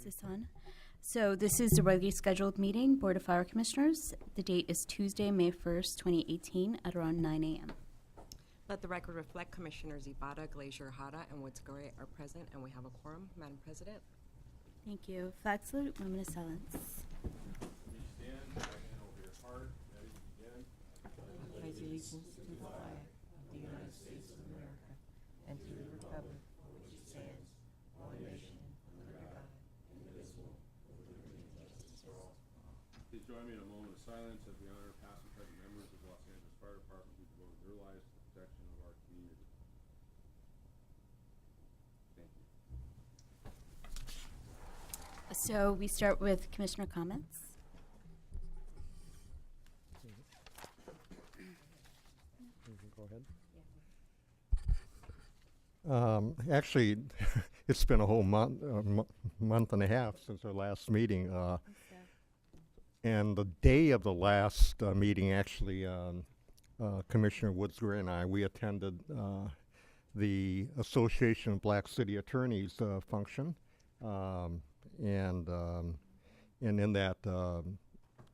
Is this on? So this is the regularly scheduled meeting, Board of Fire Commissioners. The date is Tuesday, May 1st, 2018 at around 9 a.m. Let the record reflect Commissioners Ibarra, Glacier, Hara, and Woods Gray are present, and we have a quorum. Madam President. Thank you. Flag salute, moment of silence. Please stand, right hand over your heart, ready to begin. Pledge allegiance to the flag of the United States of America and to the republic for which it stands, one nation, under God, indivisible, with liberty and justice for all. Please join me in a moment of silence as we honor past and present members of the Los Angeles Fire Department who devoted their lives to the protection of our community. Thank you. So we start with Commissioner comments. Go ahead. Actually, it's been a whole month and a half since our last meeting. And the day of the last meeting, actually, Commissioner Woods Gray and I, we attended the Association of Black City Attorneys function. And in that,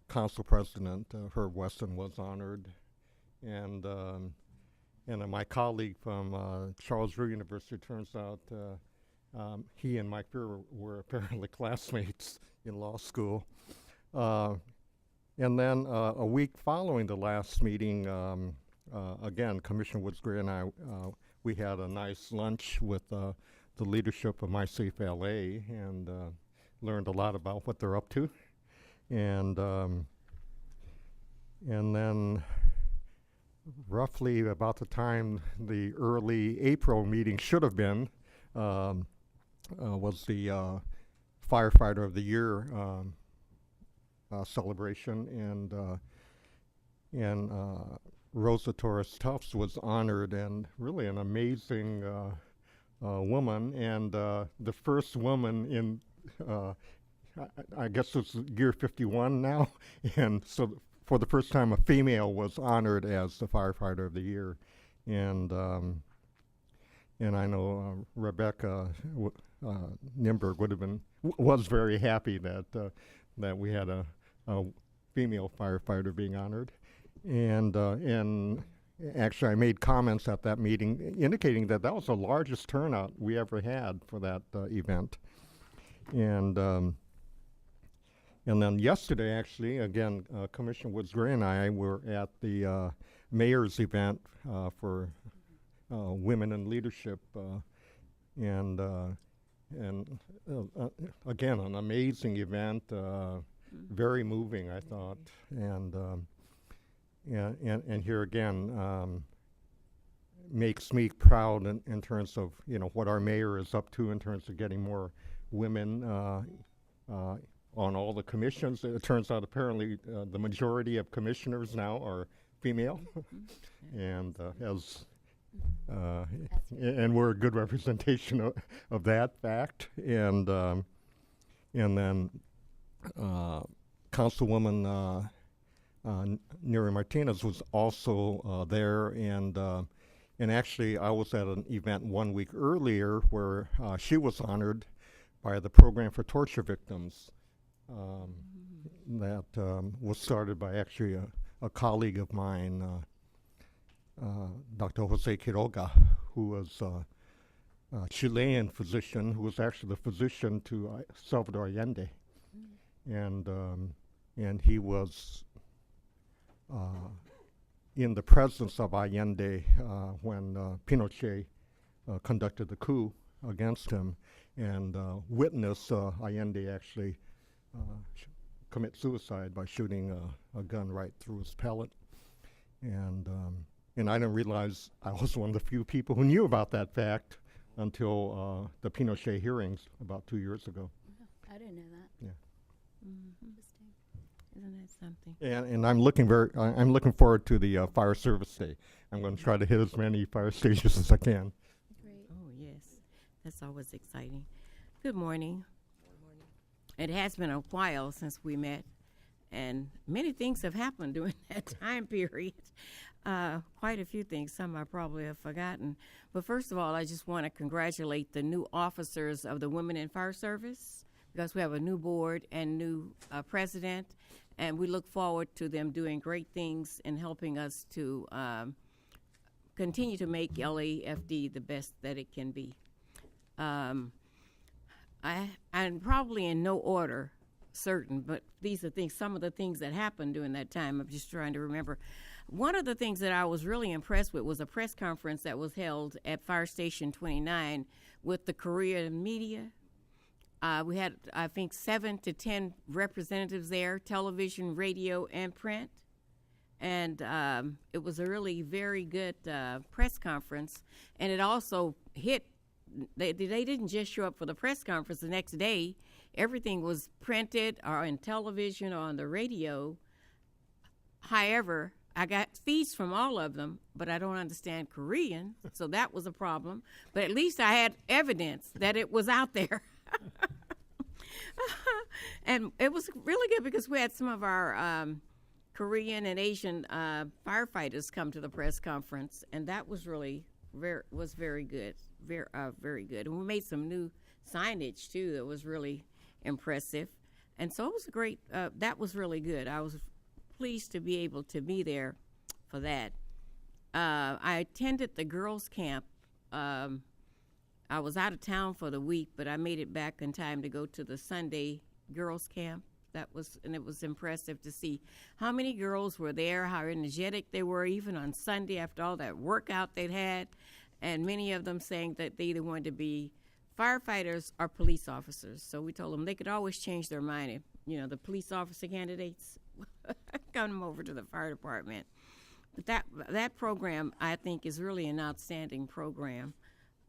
Council President Herb Weston was honored. And my colleague from Charles River University, turns out he and Mike Fear were apparently classmates in law school. And then a week following the last meeting, again, Commissioner Woods Gray and I, we had a nice lunch with the leadership of MySafe LA and learned a lot about what they're up to. And then roughly about the time the early April meeting should have been, was the Firefighter of the Year celebration, and Rosa Torres Tufts was honored, and really an amazing woman, and the first woman in, I guess it's year 51 now, and so for the first time a female was honored as the Firefighter of the Year, and I know Rebecca Nimberg was very happy that we had a female firefighter being honored, and actually I made comments at that meeting indicating that was the largest turnout we ever had for that event, and then yesterday, actually, again, Commissioner Woods Gray and I were at the mayor's event for women in leadership, and again, an amazing event, very moving, I thought, and here again makes me proud in terms of what our mayor is up to in terms of getting more women on all the commissions. It turns out apparently the majority of commissioners now are female, and and we're a good representation of that fact. And then Councilwoman Neri Martinez was also there, and actually I was at an event 1 week earlier where she was honored by the Program for Torture Victims. That was started by actually a colleague of mine, Dr. Jose Quiroga, who was a Chilean physician who was actually the physician to Salvador Allende, and he was in the presence of Allende when Pinochet conducted the coup against him, and witnessed Allende actually commit suicide by shooting a gun right through his pellet, and I didn't realize I was one of the few people who knew about that fact until the Pinochet hearings about 2 years ago. I didn't know that. Yeah. Interesting. Isn't that something? And I'm looking forward to the Fire Service Day. I'm going to try to hit as many fire stations as I can. Great. Oh, yes. That's always exciting. Good morning. It has been a while since we met, and many things have happened during that time period. Quite a few things. Some I probably have forgotten. But first of all, I just want to congratulate the new officers of the Women in Fire Service, because we have a new board and new president, and we look forward to them doing great things and helping us to continue to make LAFD the best that it can be. I'm probably in no order certain, but these are some of the things that happened during that time. I'm just trying to remember. One of the things that I was really impressed with was a press conference that was held at Fire Station 29 with the Korean media. We had, I think, 7 to 10 representatives there, television, radio, and print. And it was a really very good press conference. And it also hit, they didn't just show up for the press conference the next day. Everything was printed or on television or on the radio. However, I got feeds from all of them, but I don't understand Korean, so that was a problem. But at least I had evidence that it was out there. And it was really good because we had some of our Korean and Asian firefighters come to the press conference, and that was really very good, very good. And we made some new signage too that was really impressive, and so it was great. That was really good. I was pleased to be able to be there for that. I attended the girls' camp. I was out of town for the week, but I made it back in time to go to the Sunday girls' camp. And it was impressive to see how many girls were there, how energetic they were, even on Sunday after all that workout they'd had, and many of them saying that they either wanted to be firefighters or police officers. So we told them they could always change their mind. If, the police officer candidates come over to the fire department. But that program, I think, is really an outstanding program.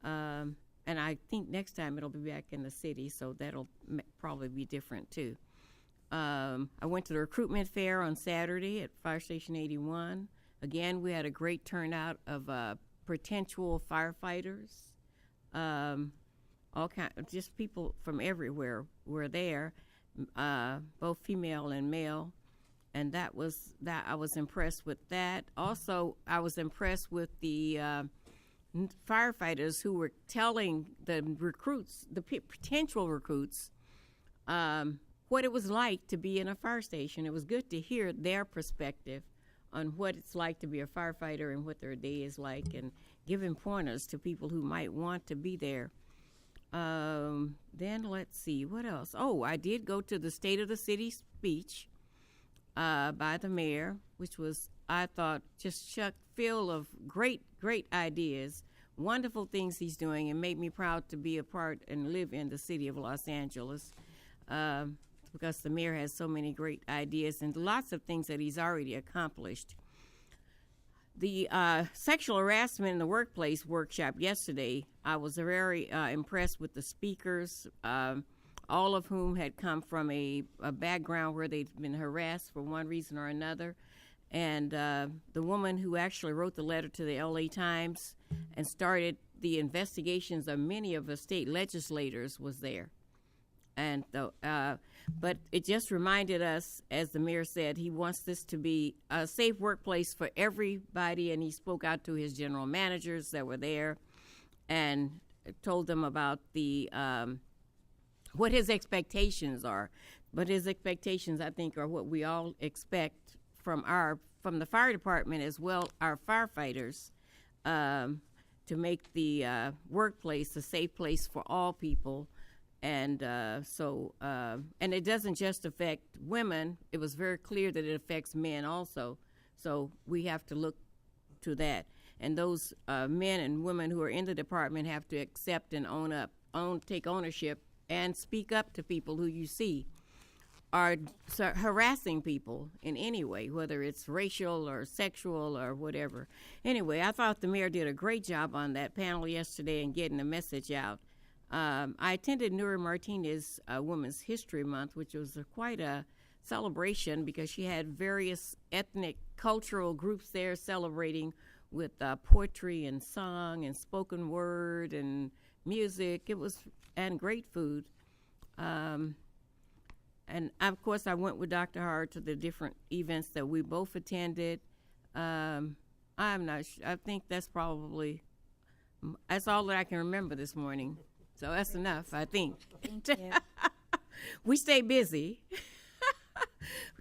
And I think next time it'll be back in the city, so that'll probably be different too. I went to the recruitment fair on Saturday at Fire Station 81. Again, we had a great turnout of potential firefighters. All kind, just people from everywhere were there, both female and male, and I was impressed with that. Also, I was impressed with the firefighters who were telling the recruits, the potential recruits, what it was like to be in a fire station. It was good to hear their perspective on what it's like to be a firefighter and what their day is like, and giving pointers to people who might want to be there. Then let's see, what else? Oh, I did go to the State of the City speech by the mayor, which was, I thought, just full of great ideas, wonderful things he's doing, and made me proud to be a part and live in the city of Los Angeles. Because the mayor has so many great ideas and lots of things that he's already accomplished. The sexual harassment in the workplace workshop yesterday, I was very impressed with the speakers, all of whom had come from a background where they'd been harassed for one reason or another. And the woman who actually wrote the letter to the LA Times and started the investigations of many of the state legislators was there. And but it just reminded us, as the mayor said, he wants this to be a safe workplace for everybody, and he spoke out to his general managers that were there and told them about the what his expectations are. But his expectations, I think, are what we all expect from the fire department as well, our firefighters, to make the workplace a safe place for all people. And and it doesn't just affect women. It was very clear that it affects men also. So we have to look to that. And those men and women who are in the department have to accept and take ownership and speak up to people who you see are harassing people in any way, whether it's racial or sexual or whatever. Anyway, I thought the mayor did a great job on that panel yesterday and getting the message out. I attended Nuri Martinez Women's History Month, which was quite a celebration because she had various ethnic, cultural groups there celebrating with poetry and song and spoken word and music. And great food. And of course, I went with Dr. Hart to the different events that we both attended. I'm not sure. I think that's all that I can remember this morning. So that's enough, I think. Thank you. we stay busy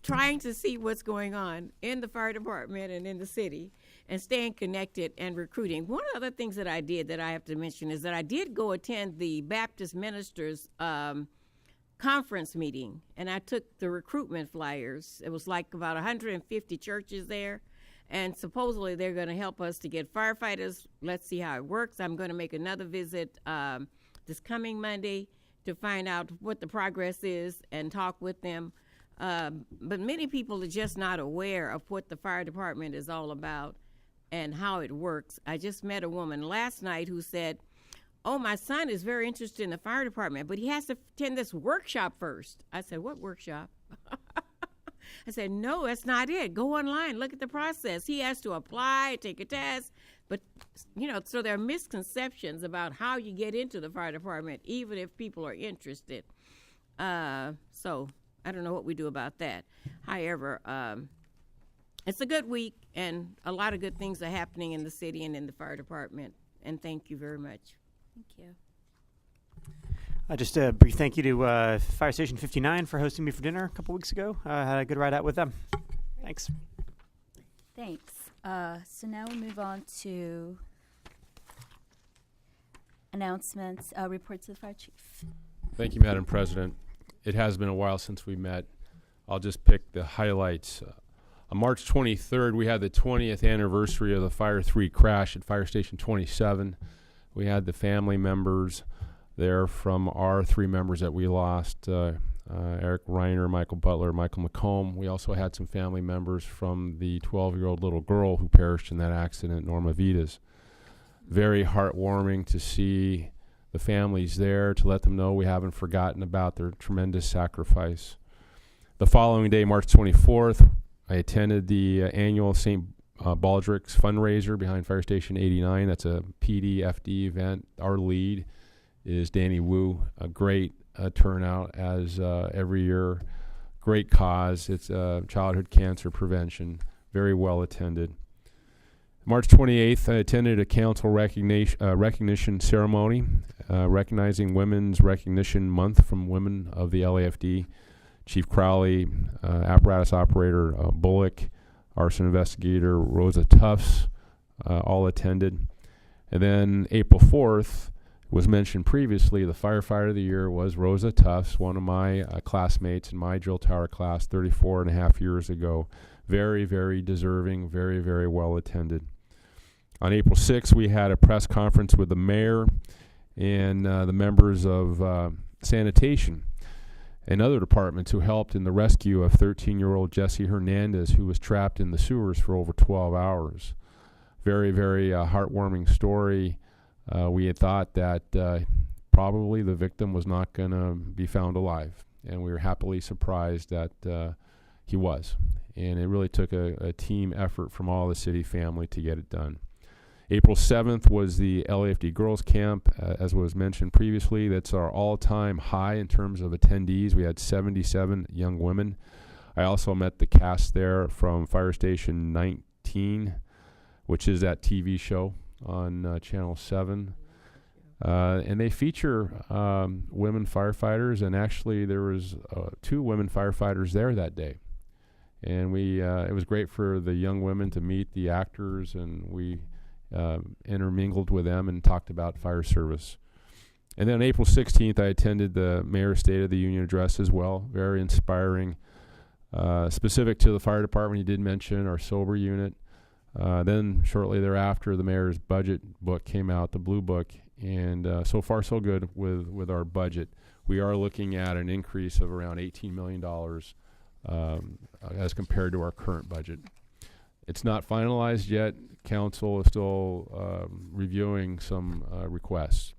trying to see what's going on in the fire department and in the city and staying connected and recruiting. One of the other things that I did that I have to mention is that I did go attend the Baptist Ministers conference meeting, and I took the recruitment flyers. It was like about 150 churches there, and supposedly they're going to help us to get firefighters. Let's see how it works. I'm going to make another visit this coming Monday to find out what the progress is and talk with them. But many people are just not aware of what the fire department is all about and how it works. I just met a woman last night who said, "Oh, my son is very interested in the fire department, but he has to attend this workshop first." I said, "What workshop?" I said, "No, that's not it. Go online, look at the process. He has to apply, take a test." But, so there are misconceptions about how you get into the fire department, even if people are interested. So I don't know what we do about that. However, it's a good week, and a lot of good things are happening in the city and in the fire department. And thank you very much. Thank you. Just a brief thank you to Fire Station 59 for hosting me for dinner a couple weeks ago. Had a good ride out with them. Thanks. Thanks. So now we move on to announcements, reports of the fire chief. Thank you, Madam President. It has been a while since we met. I'll just pick the highlights. On March 23rd, we had the 20th anniversary of the Fire 3 crash at Fire Station 27. We had the family members there from our 3 members that we lost, Eric Reiner, Michael Butler, Michael McComb. We also had some family members from the 12-year-old little girl who perished in that accident, Norma Vitas. Very heartwarming to see the families there, to let them know we haven't forgotten about their tremendous sacrifice. The following day, March 24th, I attended the annual St. Baldrick's fundraiser behind Fire Station 89. That's a PD-FD event. Our lead is Danny Wu. A great turnout as every year. Great cause. It's childhood cancer prevention. Very well attended. March 28th, I attended a council recognition ceremony recognizing Women's Recognition Month from women of the LAFD. Chief Crowley, apparatus operator Bullock, arson investigator Rosa Tufts, all attended. And then April 4th, was mentioned previously, the firefighter of the year was Rosa Tufts, one of my classmates in my drill tower class 34 and a half years ago. Very, very deserving, very, very well attended. On April 6th, we had a press conference with the mayor and the members of sanitation and other departments who helped in the rescue of 13-year-old Jesse Hernandez, who was trapped in the sewers for over 12 hours. Very, very heartwarming story. We had thought that probably the victim was not going to be found alive, and we were happily surprised that he was. And it really took a team effort from all the city family to get it done. April 7th was the LAFD Girls Camp, as was mentioned previously. That's our all-time high in terms of attendees. We had 77 young women. I also met the cast there from Fire Station 19, which is that TV show on Channel 7. And they feature women firefighters, and actually there was 2 women firefighters there that day. And it was great for the young women to meet the actors, and we intermingled with them and talked about fire service. And then on April 16th, I attended the Mayor's State of the Union address as well. Very inspiring. Specific to the fire department, he did mention our sober unit. Then shortly thereafter, the mayor's budget book came out, the Blue Book, and so far so good with our budget. We are looking at an increase of around $18 million as compared to our current budget. It's not finalized yet. Council is still reviewing some requests.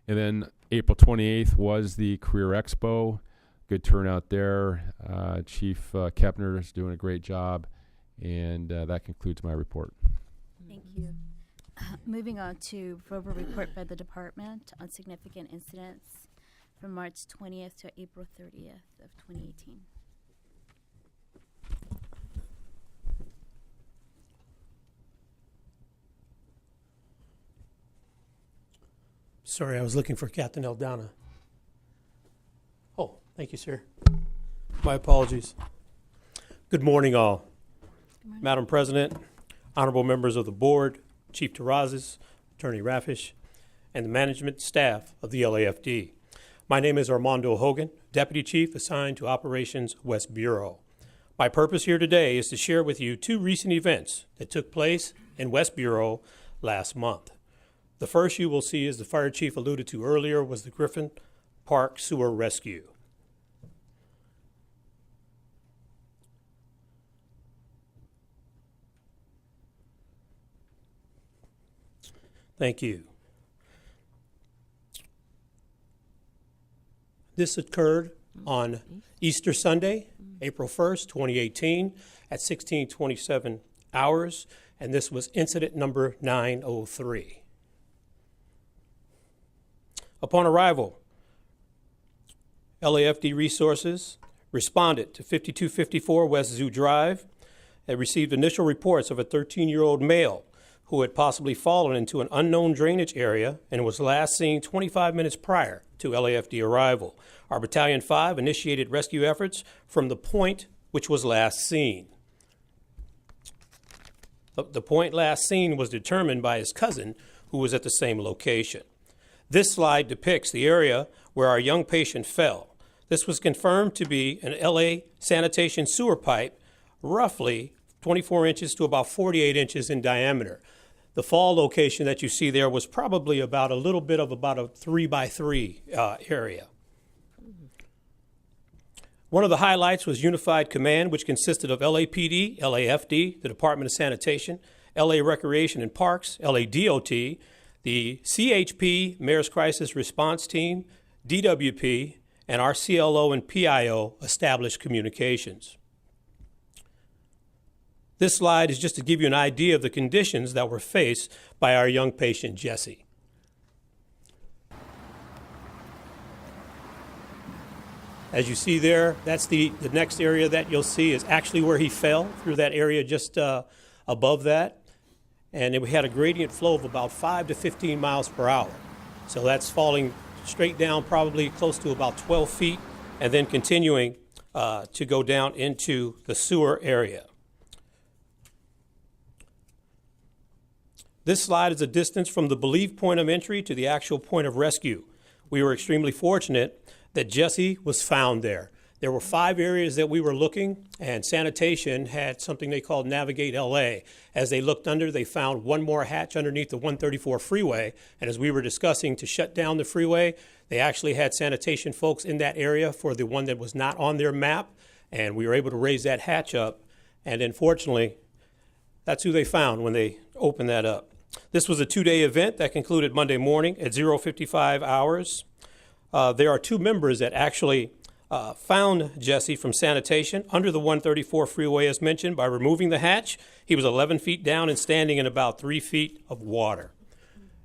And then April 28th was the Career Expo. Good turnout there. Chief Kepner is doing a great job. And that concludes my report. Thank you. Moving on to verbal report by the department on significant incidents from March 20th to April 30th of 2018. Sorry, I was looking for Captain Eldana. Thank you, sir. My apologies. Good morning, all. Madam President, honorable members of the board, Chief Terrazas, Attorney Rafish, and the management staff of the LAFD. My name is Armando Hogan, Deputy Chief assigned to Operations West Bureau. My purpose here today is to share with you two recent events that took place in West Bureau last month. The first you will see, as the fire chief alluded to earlier, was the Griffin Park Sewer Rescue. Thank you. This occurred on Easter Sunday, April 1st, 2018, at 16:27 hours, and this was incident number 903. Upon arrival, LAFD Resources responded to 5254 West Zoo Drive and received initial reports of a 13-year-old male who had possibly fallen into an unknown drainage area and was last seen 25 minutes prior to LAFD arrival. Our Battalion 5 initiated rescue efforts from the point which was last seen. The point last seen was determined by his cousin, who was at the same location. This slide depicts the area where our young patient fell. This was confirmed to be an LA sanitation sewer pipe, roughly 24 inches to about 48 inches in diameter. The fall location that you see there was probably about a little bit of about a 3x3 area. One of the highlights was Unified Command, which consisted of LAPD, LAFD, the Department of Sanitation, LA Recreation and Parks, LADOT, the CHP, Mayor's Crisis Response Team, DWP, and our CLO and PIO established communications. This slide is just to give you an idea of the conditions that were faced by our young patient, Jesse. As you see there, that's the next area that you'll see is actually where he fell, through that area just above that. And we had a gradient flow of about 5 to 15 miles per hour. So that's falling straight down probably close to about 12 feet and then continuing to go down into the sewer area. This slide is a distance from the believed point of entry to the actual point of rescue. We were extremely fortunate that Jesse was found there. There were 5 areas that we were looking, and sanitation had something they called Navigate LA. As they looked under, they found one more hatch underneath the 134 freeway, and as we were discussing to shut down the freeway, they actually had sanitation folks in that area for the one that was not on their map, and we were able to raise that hatch up, and unfortunately, that's who they found when they opened that up. This was a 2-day event that concluded Monday morning at 0:55 hours. There are 2 members that actually found Jesse from sanitation under the 134 freeway, as mentioned, by removing the hatch. He was 11 feet down and standing in about 3 feet of water.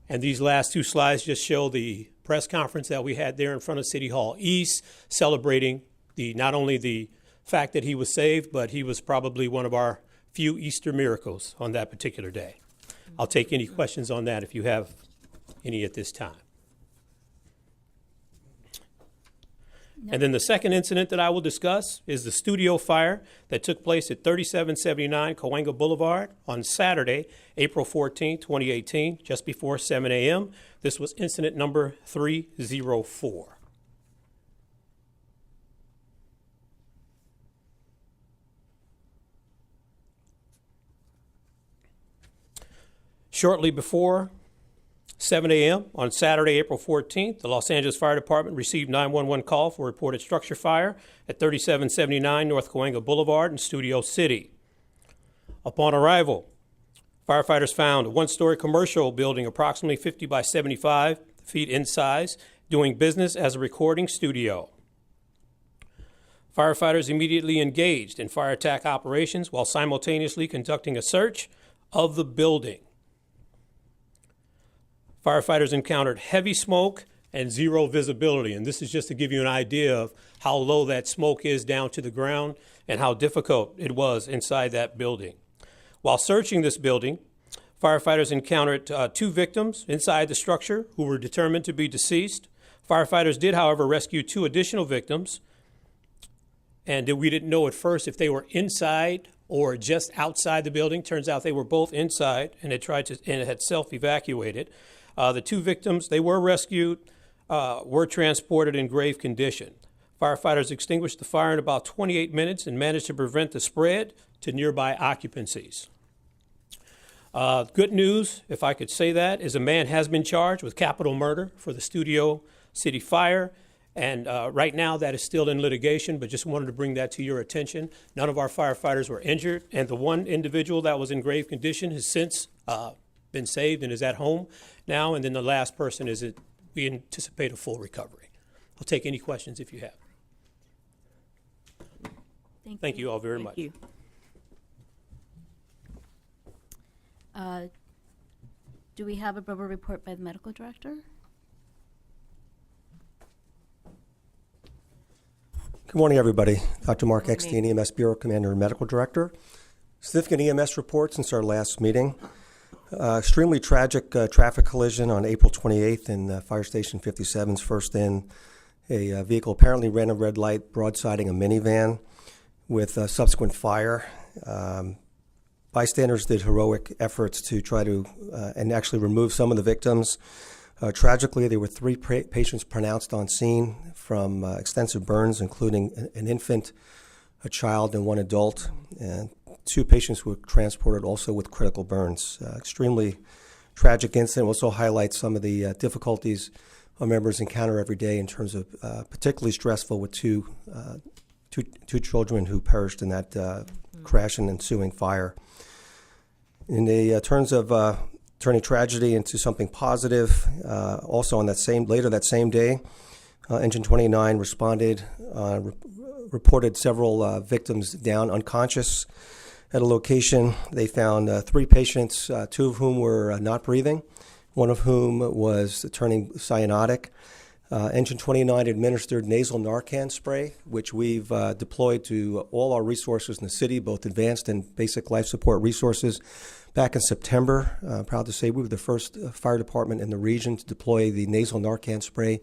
And these last 2 slides just show the press conference that we had there in front of City Hall East, celebrating not only the fact that he was saved, but he was probably one of our few Easter miracles on that particular day. I'll take any questions on that if you have any at this time. And then the second incident that I will discuss is the studio fire that took place at 3779 Cahuenga Boulevard on Saturday, April 14, 2018, just before 7 a.m. This was incident number 304. Shortly before 7 a.m. on Saturday, April 14th, the Los Angeles Fire Department received 911 call for reported structure fire at 3779 North Cahuenga Boulevard in Studio City. Upon arrival, firefighters found a 1-story commercial building approximately 50 by 75 feet in size, doing business as a recording studio. Firefighters immediately engaged in fire attack operations while simultaneously conducting a search of the building. Firefighters encountered heavy smoke and 0 visibility, and this is just to give you an idea of how low that smoke is down to the ground and how difficult it was inside that building. While searching this building, firefighters encountered 2 victims inside the structure who were determined to be deceased. Firefighters did, however, rescue 2 additional victims, and we didn't know at first if they were inside or just outside the building. Turns out they were both inside, and it had self-evacuated. The two victims, they were rescued, were transported in grave condition. Firefighters extinguished the fire in about 28 minutes and managed to prevent the spread to nearby occupancies. Good news, if I could say that, is a man has been charged with capital murder for the Studio City fire. And right now that is still in litigation, but just wanted to bring that to your attention. None of our firefighters were injured, and the one individual that was in grave condition has since been saved and is at home now. And then the last person we anticipate a full recovery. I'll take any questions if you have. Thank you all very much. Thank you. Do we have a verbal report by the medical director? Good morning, everybody. Dr. Mark Eckstein, EMS Bureau Commander and Medical Director. Significant EMS report since our last meeting. Extremely tragic traffic collision on April 28th in Fire Station 57's first in. A vehicle apparently ran a red light, broadsiding a minivan with subsequent fire. Bystanders did heroic efforts to try to and actually remove some of the victims. Tragically, there were 3 patients pronounced on scene from extensive burns, including an infant, a child, and 1 adult. And 2 patients were transported also with critical burns. Extremely tragic incident. Also highlights some of the difficulties our members encounter every day in terms of particularly stressful with two children who perished in that crash and ensuing fire. In the terms of turning tragedy into something positive, also on later that same day, Engine 29 responded, reported several victims down unconscious at a location. They found 3 patients, 2 of whom were not breathing, 1 of whom was turning cyanotic. Engine 29 administered nasal Narcan spray, which we've deployed to all our resources in the city, both advanced and basic life support resources, back in September. Proud to say we were the first fire department in the region to deploy the nasal Narcan spray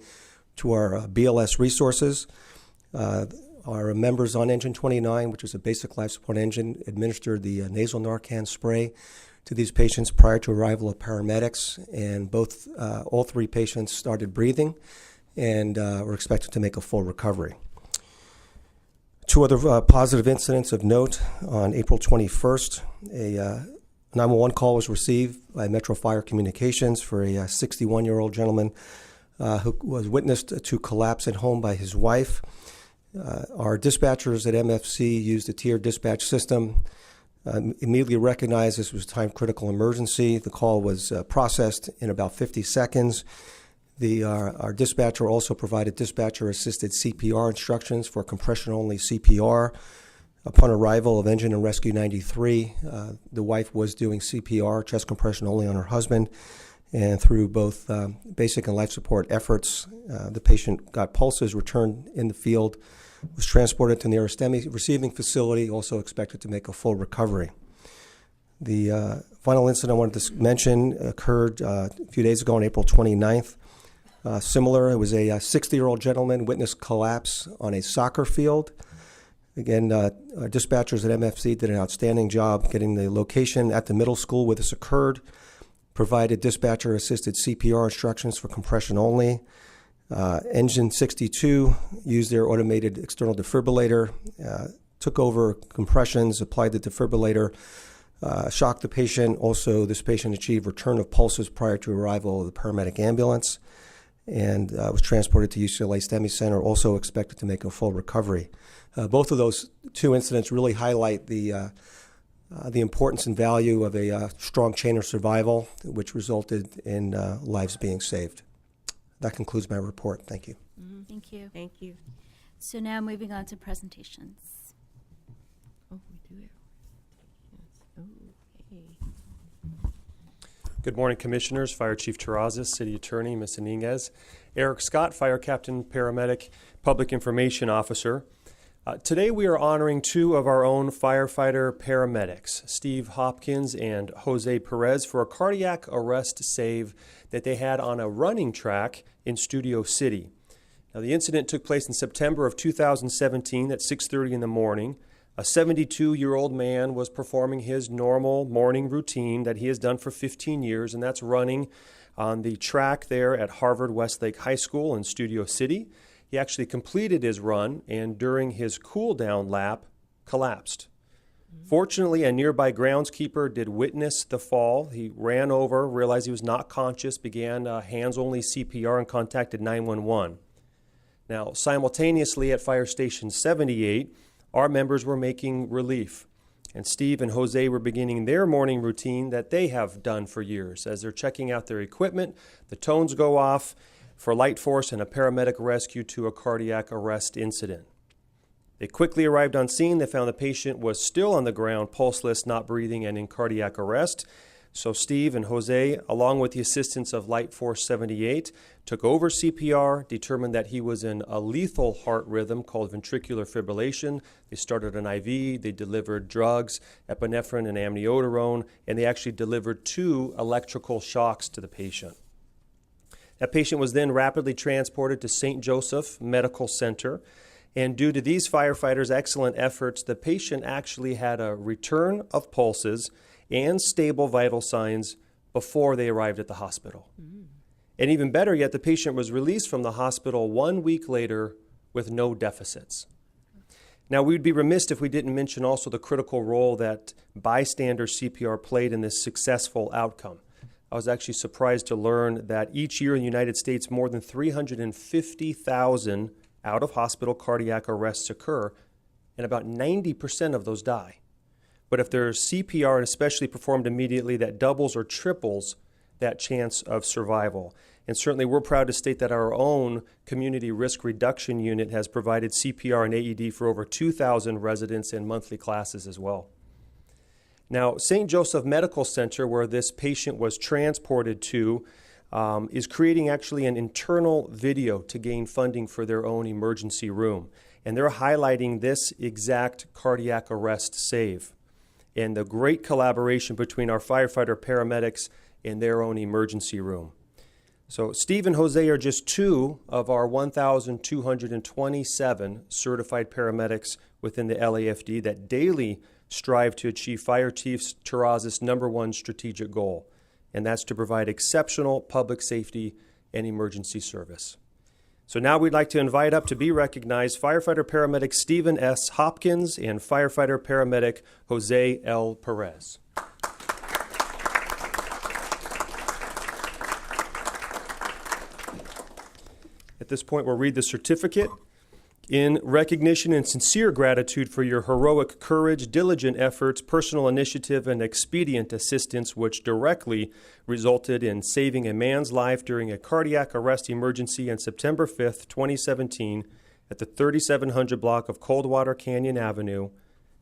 to our BLS resources. Our members on Engine 29, which is a basic life support engine, administered the nasal Narcan spray to these patients prior to arrival of paramedics, and all 3 patients started breathing and were expected to make a full recovery. 2 other positive incidents of note. On April 21st, a 911 call was received by Metro Fire Communications for a 61-year-old gentleman who was witnessed to collapse at home by his wife. Our dispatchers at MFC used a tiered dispatch system, immediately recognized this was a time-critical emergency. The call was processed in about 50 seconds. Our dispatcher also provided dispatcher-assisted CPR instructions for compression-only CPR. Upon arrival of Engine and Rescue 93, the wife was doing CPR, chest compression only, on her husband, and through both basic and life support efforts, the patient got pulses, returned in the field, was transported to the nearest STEMI receiving facility, also expected to make a full recovery. The final incident I wanted to mention occurred a few days ago on April 29th. Similar, it was a 60-year-old gentleman witnessed collapse on a soccer field. Again, our dispatchers at MFC did an outstanding job getting the location at the middle school where this occurred, provided dispatcher-assisted CPR instructions for compression only. Engine 62 used their automated external defibrillator, took over compressions, applied the defibrillator, shocked the patient. Also, this patient achieved return of pulses prior to arrival of the paramedic ambulance and was transported to UCLA STEMI Center, also expected to make a full recovery. Both of those 2 incidents really highlight the importance and value of a strong chain of survival, which resulted in lives being saved. That concludes my report. Thank you. Thank you. Thank you. So now moving on to presentations. Oh, we do have. Good morning, Commissioners, Fire Chief Terrazas, City Attorney, Ms. Iniguez, Eric Scott, Fire Captain, Paramedic, Public Information Officer. Today we are honoring 2 of our own firefighter paramedics, Steve Hopkins and Jose Perez, for a cardiac arrest save that they had on a running track in Studio City. Now, the incident took place in September of 2017 at 6:30 in the morning. A 72-year-old man was performing his normal morning routine that he has done for 15 years, and that's running on the track there at Harvard Westlake High School in Studio City. He actually completed his run, and during his cool-down lap, collapsed. Fortunately, a nearby groundskeeper did witness the fall. He ran over, realized he was not conscious, began hands-only CPR, and contacted 911. Now, simultaneously at Fire Station 78, our members were making relief. And Steve and Jose were beginning their morning routine that they have done for years. As they're checking out their equipment, the tones go off for light force and a paramedic rescue to a cardiac arrest incident. They quickly arrived on scene. They found the patient was still on the ground, pulseless, not breathing, and in cardiac arrest. So Steve and Jose, along with the assistance of Light Force 78, took over CPR, determined that he was in a lethal heart rhythm called ventricular fibrillation. They started an IV, they delivered drugs, epinephrine and amiodarone, and they actually delivered 2 electrical shocks to the patient. That patient was then rapidly transported to St. Joseph Medical Center, and due to these firefighters' excellent efforts, the patient actually had a return of pulses and stable vital signs before they arrived at the hospital. And even better yet, the patient was released from the hospital 1 week later with no deficits. Now, we'd be remiss if we didn't mention also the critical role that bystander CPR played in this successful outcome. I was actually surprised to learn that each year in the United States, more than 350,000 out-of-hospital cardiac arrests occur, and about 90% of those die. But if there's CPR, and especially performed immediately, that doubles or triples that chance of survival. And certainly we're proud to state that our own Community Risk Reduction Unit has provided CPR and AED for over 2,000 residents in monthly classes as well. Now, St. Joseph Medical Center, where this patient was transported to, is creating actually an internal video to gain funding for their own emergency room. And they're highlighting this exact cardiac arrest save and the great collaboration between our firefighter paramedics and their own emergency room. So Steve and Jose are just 2 of our 1,227 certified paramedics within the LAFD that daily strive to achieve Fire Chief Terrazas' #1 strategic goal, and that's to provide exceptional public safety and emergency service. So now we'd like to invite up to be recognized firefighter paramedic Stephen S. Hopkins and firefighter paramedic Jose L. Perez. At this point, we'll read the certificate. In recognition and sincere gratitude for your heroic courage, diligent efforts, personal initiative, and expedient assistance, which directly resulted in saving a man's life during a cardiac arrest emergency on September 5th, 2017, at the 3700 block of Coldwater Canyon Avenue,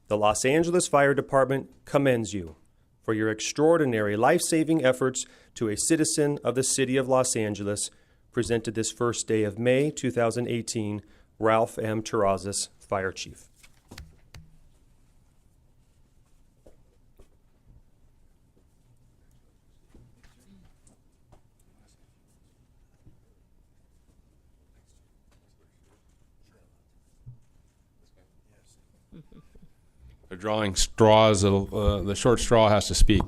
the Los Angeles Fire Department commends you for your extraordinary life-saving efforts to a citizen of the city of Los Angeles, presented this first day of May 2018, Ralph M. Terrazas, Fire Chief. They're drawing straws. The short straw has to speak.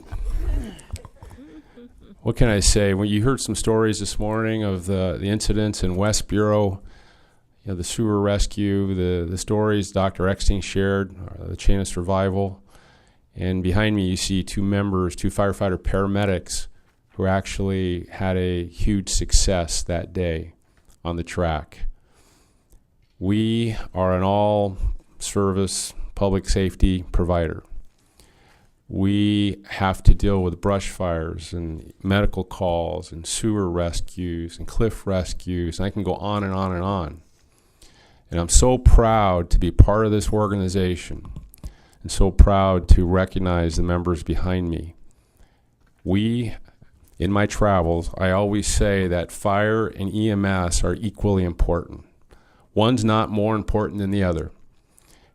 What can I say? When you heard some stories this morning of the incidents in West Bureau, the sewer rescue, the stories Dr. Eckstein shared, the chain of survival. And behind me you see 2 firefighter paramedics who actually had a huge success that day on the track. We are an all-service public safety provider. We have to deal with brush fires and medical calls and sewer rescues and cliff rescues, and I can go on and on and on. And I'm so proud to be part of this organization and so proud to recognize the members behind me. In my travels, I always say that fire and EMS are equally important. One's not more important than the other.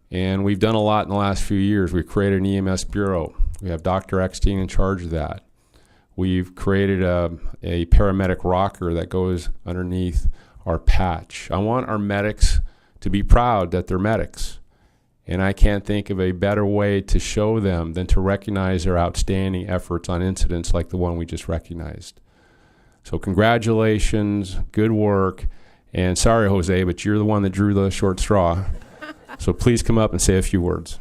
And we've done a lot in the last few years. We've created an EMS bureau. We have Dr. Eckstein in charge of that. We've created a paramedic rocker that goes underneath our patch. I want our medics to be proud that they're medics. And I can't think of a better way to show them than to recognize their outstanding efforts on incidents like the one we just recognized. So congratulations, good work, and sorry, Jose, but you're the one that drew the short straw. So please come up and say a few words.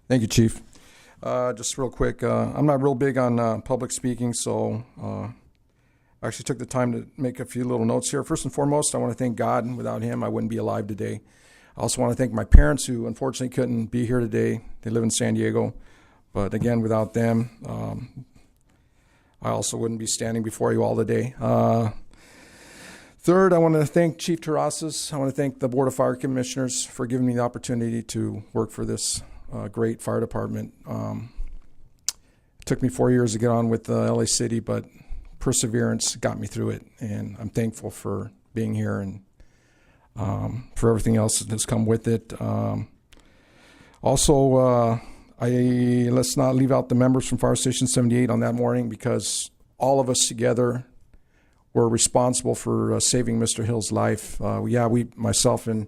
Thank you, Chief. Just real quick, I'm not real big on public speaking, so I actually took the time to make a few little notes here. First and foremost, I want to thank God, and without him, I wouldn't be alive today. I also want to thank my parents who unfortunately couldn't be here today. They live in San Diego. But again, without them, I also wouldn't be standing before you all today. Third, I want to thank Chief Terrazas. I want to thank the Board of Fire Commissioners for giving me the opportunity to work for this great fire department. It took me 4 years to get on with LA City, but perseverance got me through it. And I'm thankful for being here and for everything else that's come with it. Also, let's not leave out the members from Fire Station 78 on that morning, because all of us together were responsible for saving Mr. Hill's life. Myself and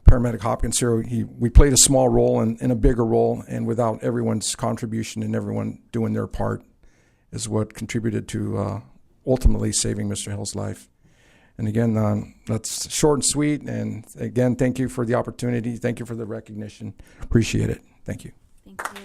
Paramedic Hopkins here, we played a small role in a bigger role, and without everyone's contribution and everyone doing their part is what contributed to ultimately saving Mr. Hill's life. And again, that's short and sweet. And again, thank you for the opportunity. Thank you for the recognition. Appreciate it. Thank you. Thank you.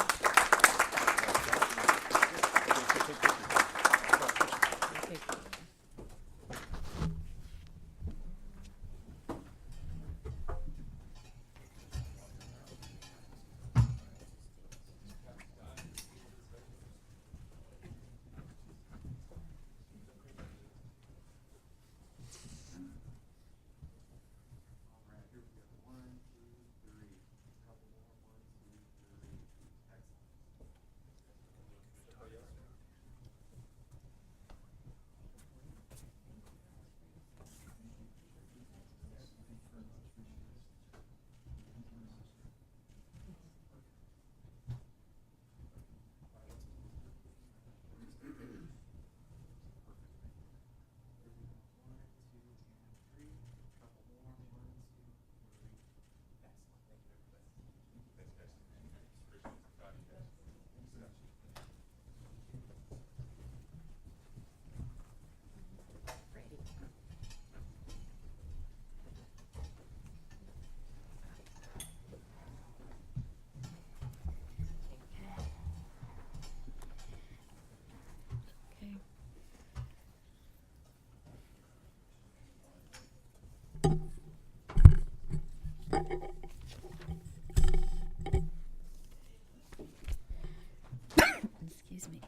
Excuse me.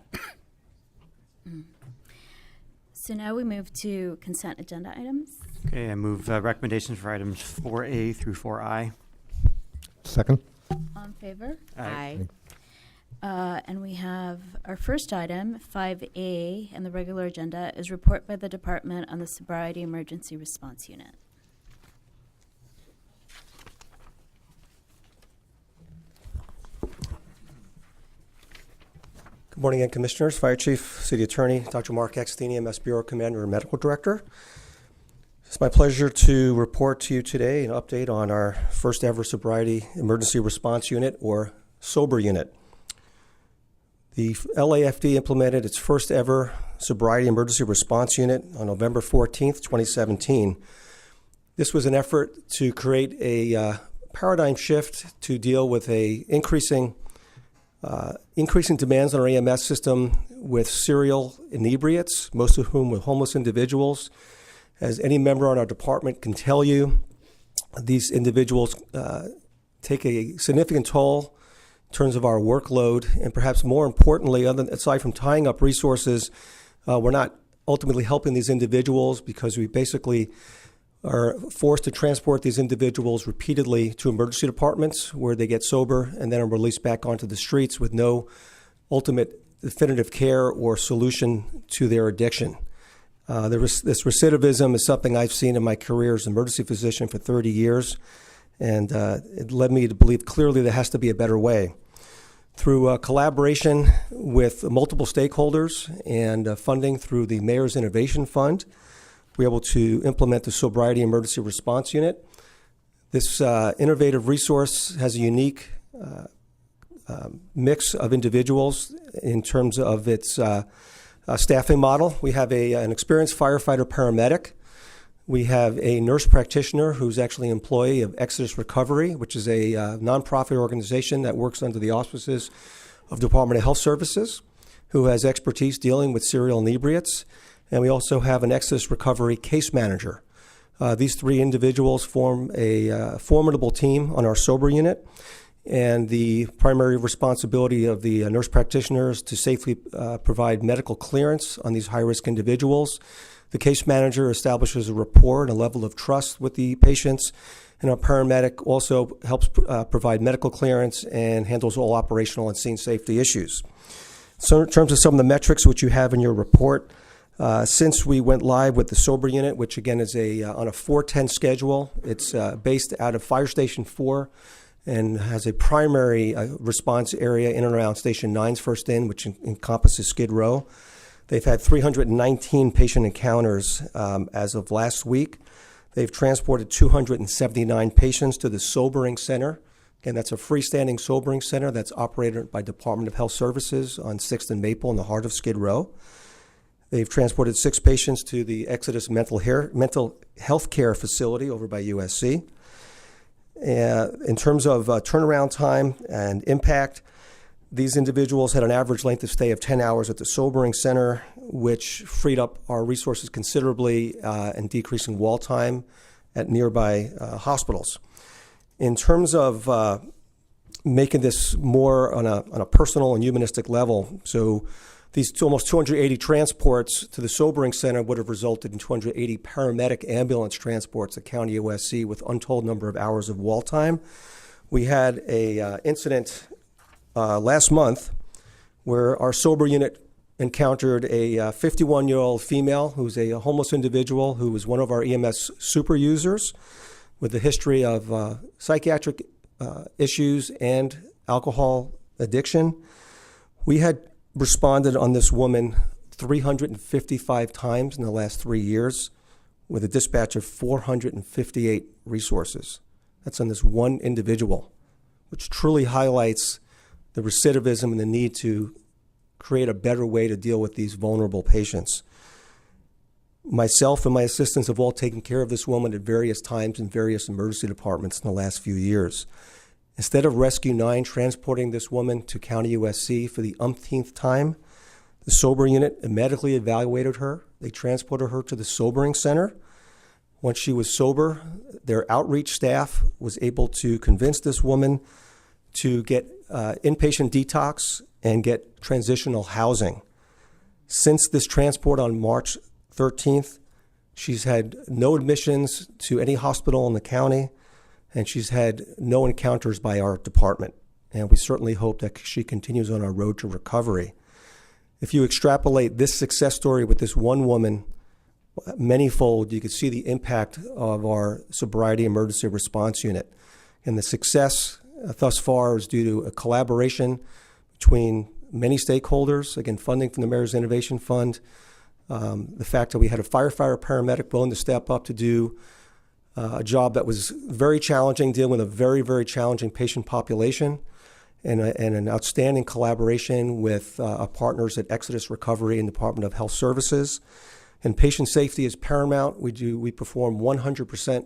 So now we move to consent agenda items. Okay, I move recommendations for items 4A through 4I. Second? All in favor? Aye. And we have our first item, 5A, and the regular agenda is report by the department on the Sobriety Emergency Response Unit. Good morning again, Commissioners, Fire Chief, City Attorney, Dr. Mark Eckstein, EMS Bureau Commander and Medical Director. It's my pleasure to report to you today an update on our first ever Sobriety Emergency Response Unit, or SOBER unit. The LAFD implemented its first ever Sobriety Emergency Response Unit on November 14th, 2017. This was an effort to create a paradigm shift to deal with increasing demands on our EMS system with serial inebriates, most of whom were homeless individuals. As any member on our department can tell you, these individuals take a significant toll in terms of our workload, and perhaps more importantly, aside from tying up resources, we're not ultimately helping these individuals because we basically are forced to transport these individuals repeatedly to emergency departments where they get sober and then are released back onto the streets with no ultimate definitive care or solution to their addiction. This recidivism is something I've seen in my career as an emergency physician for 30 years, and it led me to believe clearly there has to be a better way. Through collaboration with multiple stakeholders and funding through the Mayor's Innovation Fund, we're able to implement the Sobriety Emergency Response Unit. This innovative resource has a unique mix of individuals in terms of its staffing model. We have an experienced firefighter paramedic. We have a nurse practitioner who's actually an employee of Exodus Recovery, which is a nonprofit organization that works under the auspices of Department of Health Services, who has expertise dealing with serial inebriates. And we also have an Exodus Recovery case manager. These three individuals form a formidable team on our sober unit. And the primary responsibility of the nurse practitioner is to safely provide medical clearance on these high-risk individuals. The case manager establishes a rapport and a level of trust with the patients, and our paramedic also helps provide medical clearance and handles all operational and scene safety issues. So in terms of some of the metrics which you have in your report, since we went live with the sober unit, which again is on a 410 schedule, it's based out of Fire Station 4, and has a primary response area in and around Station 9's first in, which encompasses Skid Row. They've had 319 patient encounters as of last week. They've transported 279 patients to the Sobering Center. Again, that's a freestanding sobering center that's operated by Department of Health Services on 6th and Maple in the heart of Skid Row. They've transported 6 patients to the Exodus Mental Health Care Facility over by USC. In terms of turnaround time and impact, these individuals had an average length of stay of 10 hours at the Sobering Center, which freed up our resources considerably and decreasing wall time at nearby hospitals. In terms of making this more on a personal and humanistic level, so these almost 280 transports to the Sobering Center would have resulted in 280 paramedic ambulance transports at County USC with untold number of hours of wall time. We had a incident last month where our sober unit encountered a 51-year-old female who's a homeless individual who was one of our EMS super users with a history of psychiatric issues and alcohol addiction. We had responded on this woman 355 times in the last 3 years with a dispatch of 458 resources. That's on this one individual, which truly highlights the recidivism and the need to create a better way to deal with these vulnerable patients. Myself and my assistants have all taken care of this woman at various times in various emergency departments in the last few years. Instead of Rescue 9 transporting this woman to County USC for the umpteenth time, the sober unit medically evaluated her. They transported her to the Sobering Center. Once she was sober, their outreach staff was able to convince this woman to get inpatient detox and get transitional housing. Since this transport on March 13th, she's had no admissions to any hospital in the county, and she's had no encounters by our department. And we certainly hope that she continues on our road to recovery. If you extrapolate this success story with this one woman manyfold, you can see the impact of our Sobriety Emergency Response Unit. And the success thus far is due to a collaboration between many stakeholders, again, funding from the Mayor's Innovation Fund, the fact that we had a firefighter paramedic willing to step up to do a job that was very challenging, dealing with a very, very challenging patient population, and an outstanding collaboration with our partners at Exodus Recovery and Department of Health Services. And patient safety is paramount. We perform 100%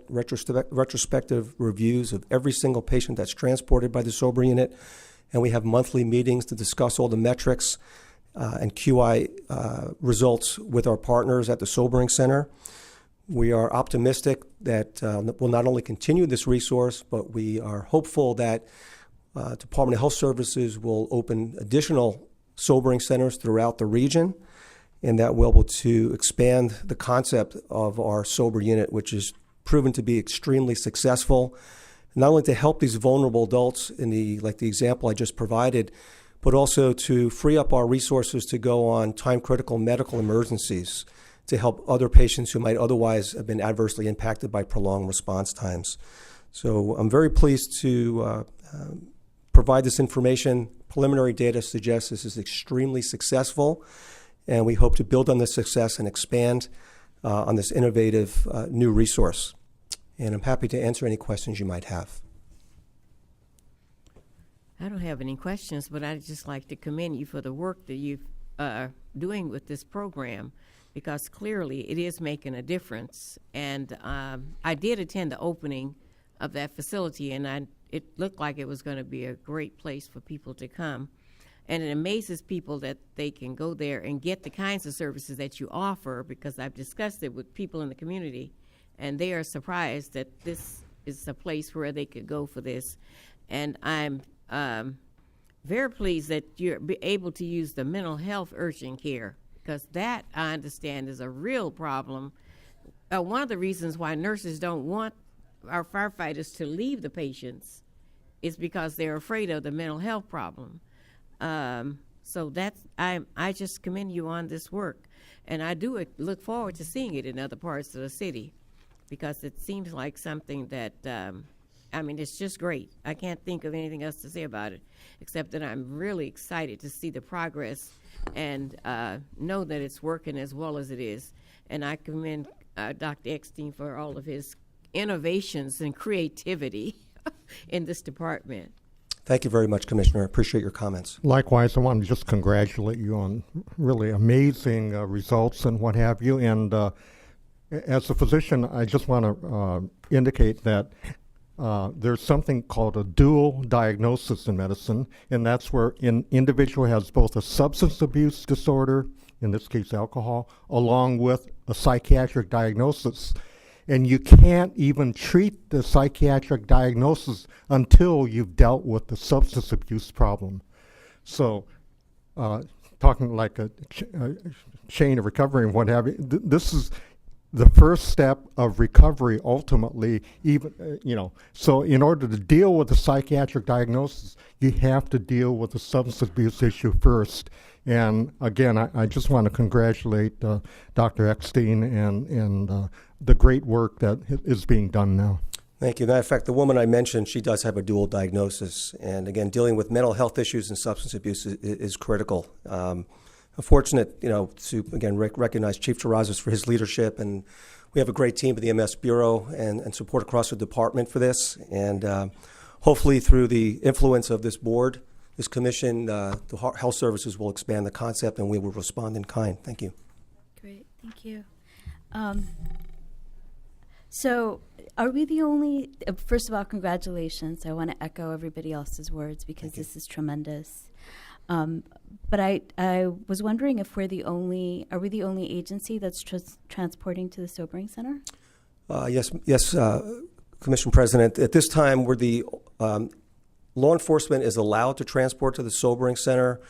retrospective reviews of every single patient that's transported by the sober unit, and we have monthly meetings to discuss all the metrics and QI results with our partners at the Sobering Center. We are optimistic that we'll not only continue this resource, but we are hopeful that Department of Health Services will open additional sobering centers throughout the region, and that we'll be able to expand the concept of our sober unit, which is proven to be extremely successful, not only to help these vulnerable adults like the example I just provided, but also to free up our resources to go on time-critical medical emergencies to help other patients who might otherwise have been adversely impacted by prolonged response times. So I'm very pleased to provide this information. Preliminary data suggests this is extremely successful, and we hope to build on this success and expand on this innovative new resource. And I'm happy to answer any questions you might have. I don't have any questions, but I'd just like to commend you for the work that you're doing with this program, because clearly it is making a difference. And I did attend the opening of that facility, and it looked like it was going to be a great place for people to come. And it amazes people that they can go there and get the kinds of services that you offer, because I've discussed it with people in the community, and they are surprised that this is a place where they could go for this. And I'm very pleased that you're able to use the mental health urgent care, because that, I understand, is a real problem. One of the reasons why nurses don't want our firefighters to leave the patients is because they're afraid of the mental health problem. So that's, I just commend you on this work, and I do look forward to seeing it in other parts of the city, because it seems like something that, it's just great. I can't think of anything else to say about it, except that I'm really excited to see the progress and know that it's working as well as it is. And I commend Dr. Eckstein for all of his innovations and creativity in this department. Thank you very much, Commissioner. I appreciate your comments. Likewise, I want to just congratulate you on really amazing results and what have you. And as a physician, I just want to indicate that there's something called a dual diagnosis in medicine, and that's where an individual has both a substance abuse disorder, in this case alcohol, along with a psychiatric diagnosis. And you can't even treat the psychiatric diagnosis until you've dealt with the substance abuse problem. So, talking like a chain of recovery and what have you, this is the first step of recovery ultimately, even, So in order to deal with the psychiatric diagnosis, you have to deal with the substance abuse issue first. And again, I just want to congratulate Dr. Eckstein and the great work that is being done now. Thank you. Matter of fact, the woman I mentioned, she does have a dual diagnosis. And again, dealing with mental health issues and substance abuse is critical. I'm fortunate, to, again, recognize Chief Terrazas for his leadership. And we have a great team at the EMS Bureau and support across the department for this. And hopefully through the influence of this board, this commission, the health services will expand the concept, and we will respond in kind. Thank you. Great, thank you. So are we the only, first of all, congratulations. I want to echo everybody else's words because this is tremendous. But I was wondering if are we the only agency that's transporting to the Sobering Center? Yes, Commission President. At this time, we're the law enforcement is allowed to transport to the Sobering Center,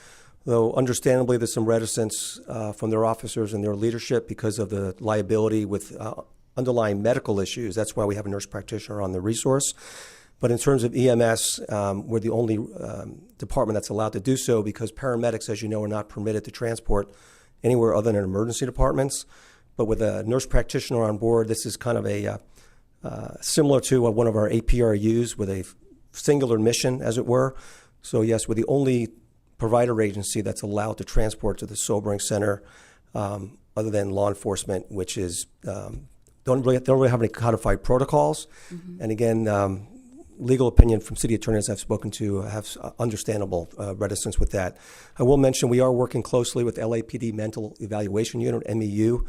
though understandably there's some reticence from their officers and their leadership because of the liability with underlying medical issues. That's why we have a nurse practitioner on the resource. But in terms of EMS, we're the only department that's allowed to do so, because paramedics, as you know, are not permitted to transport anywhere other than emergency departments. But with a nurse practitioner on board, this is kind of a similar to one of our APRUs with a singular mission, as it were. So yes, we're the only provider agency that's allowed to transport to the Sobering Center, other than law enforcement, which is don't really have any codified protocols. Mm-hmm. And again, legal opinion from city attorneys I've spoken to have understandable reticence with that. I will mention we are working closely with LAPD Mental Evaluation Unit, MEU,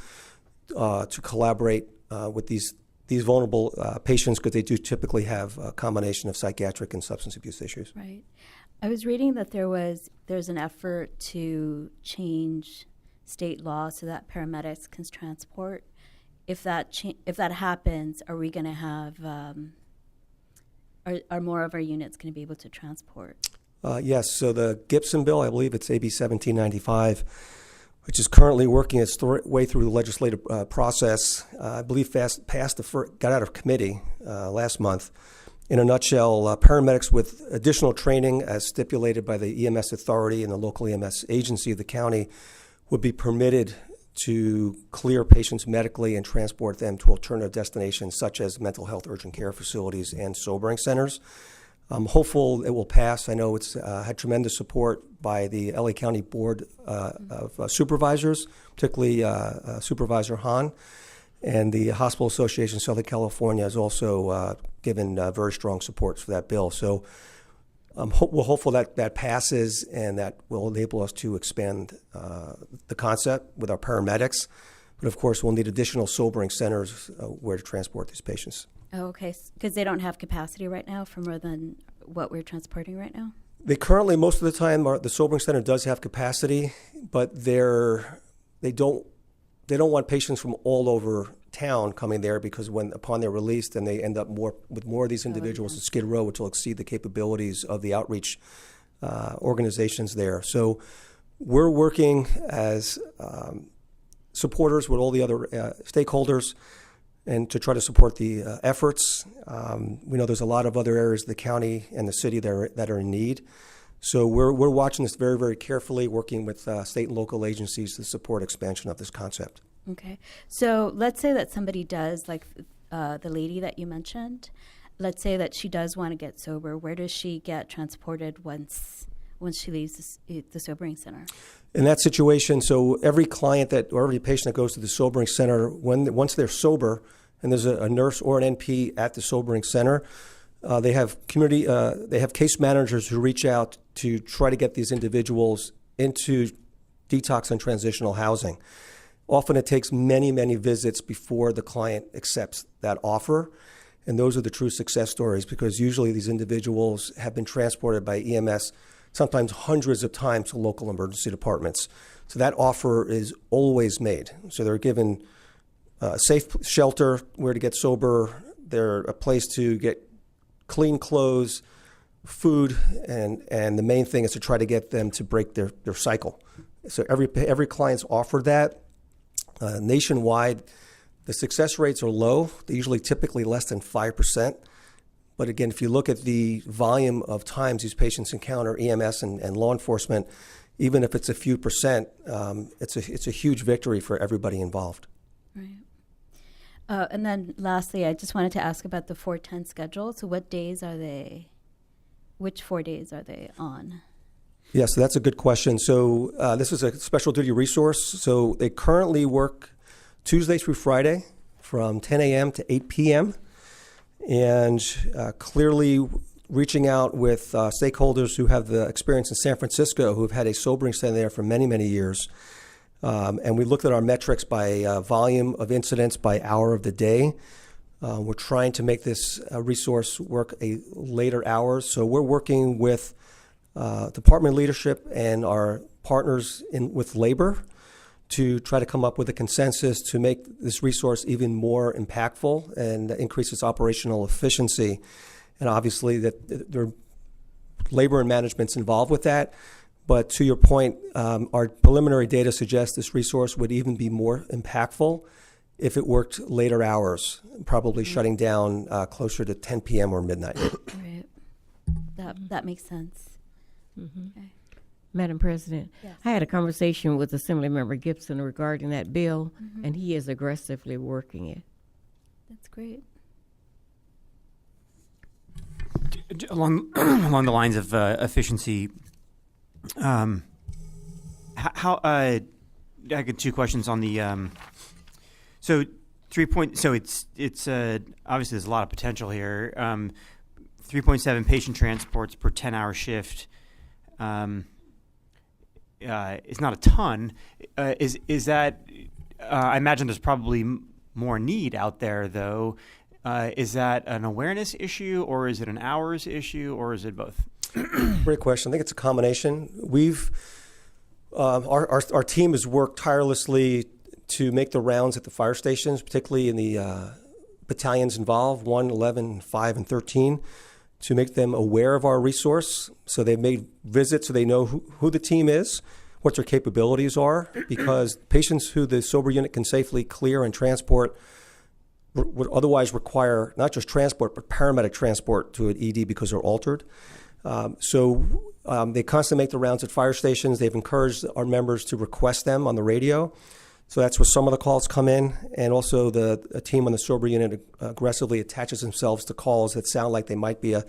to collaborate with these vulnerable patients, because they do typically have a combination of psychiatric and substance abuse issues. Right. I was reading that there's an effort to change state law so that paramedics can transport. If that happens, are we going to have are more of our units going to be able to transport? Yes. So the Gibson bill, I believe it's AB 1795, which is currently working its way through the legislative process. I believe got out of committee last month. In a nutshell, paramedics with additional training as stipulated by the EMS authority and the local EMS agency of the county would be permitted to clear patients medically and transport them to alternative destinations such as mental health urgent care facilities and sobering centers. I'm hopeful it will pass. I know it's had tremendous support by the LA County Board of Supervisors, particularly Supervisor Hahn. And the Hospital Association of Southern California has also given very strong support for that bill. So we're hopeful that that passes and that will enable us to expand the concept with our paramedics. But of course, we'll need additional sobering centers where to transport these patients. Oh, okay, because they don't have capacity right now for more than what we're transporting right now? They currently, most of the time, the sobering center does have capacity, but they don't want patients from all over town coming there, because upon their release, then they end up with more of these individuals at Skid Row, which will exceed the capabilities of the outreach organizations there. So we're working as supporters with all the other stakeholders and to try to support the efforts. We know there's a lot of other areas of the county and the city that are in need. So we're watching this very, very carefully, working with state and local agencies to support expansion of this concept. Okay. So let's say that somebody does, like the lady that you mentioned, let's say that she does want to get sober. Where does she get transported once she leaves the sobering center? In that situation, so every client or every patient that goes to the sobering center, once they're sober, and there's a nurse or an NP at the sobering center, they have case managers who reach out to try to get these individuals into detox and transitional housing. Often it takes many, many visits before the client accepts that offer. And those are the true success stories, because usually these individuals have been transported by EMS sometimes hundreds of times to local emergency departments. So that offer is always made. So they're given a safe shelter where to get sober. They're a place to get clean clothes, food, and the main thing is to try to get them to break their cycle. So every client's offered that. Nationwide, the success rates are low. They're usually typically less than 5%. But again, if you look at the volume of times these patients encounter EMS and law enforcement, even if it's a few percent, it's a huge victory for everybody involved. Right. And then lastly, I just wanted to ask about the 410 schedule. So which 4 days are they on? Yeah, so that's a good question. So this is a special duty resource. So they currently work Tuesday through Friday from 10 a.m. to 8 p.m. And clearly reaching out with stakeholders who have the experience in San Francisco, who have had a sobering center there for many, many years. And we looked at our metrics by volume of incidents by hour of the day. We're trying to make this resource work later hours. So we're working with department leadership and our partners with labor to try to come up with a consensus to make this resource even more impactful and increase its operational efficiency. And obviously that there are labor and management's involved with that. But to your point, our preliminary data suggests this resource would even be more impactful if it worked later hours, probably shutting down closer to 10 p.m. or midnight. Right. That makes sense. Mm-hmm. Okay. Madam President, Yes. I had a conversation with Assemblymember Gibson regarding that bill, and he is aggressively working it. That's great. Along the lines of efficiency, I got two questions on the so 3 point. So it's obviously there's a lot of potential here. 3.7 patient transports per 10-hour shift. It's not a ton. Is that? I imagine there's probably more need out there, though. Is that an awareness issue, or is it an hours issue, or is it both? Great question. I think it's a combination. We've our team has worked tirelessly to make the rounds at the fire stations, particularly in the battalions involved, 1, 11, 5, and 13, to make them aware of our resource. So they've made visits so they know who the team is, what their capabilities are, because patients who the sober unit can safely clear and transport would otherwise require not just transport, but paramedic transport to an ED because they're altered. So they constantly make the rounds at fire stations. They've encouraged our members to request them on the radio. So that's where some of the calls come in. And also a team on the sober unit aggressively attaches themselves to calls that sound like they might be a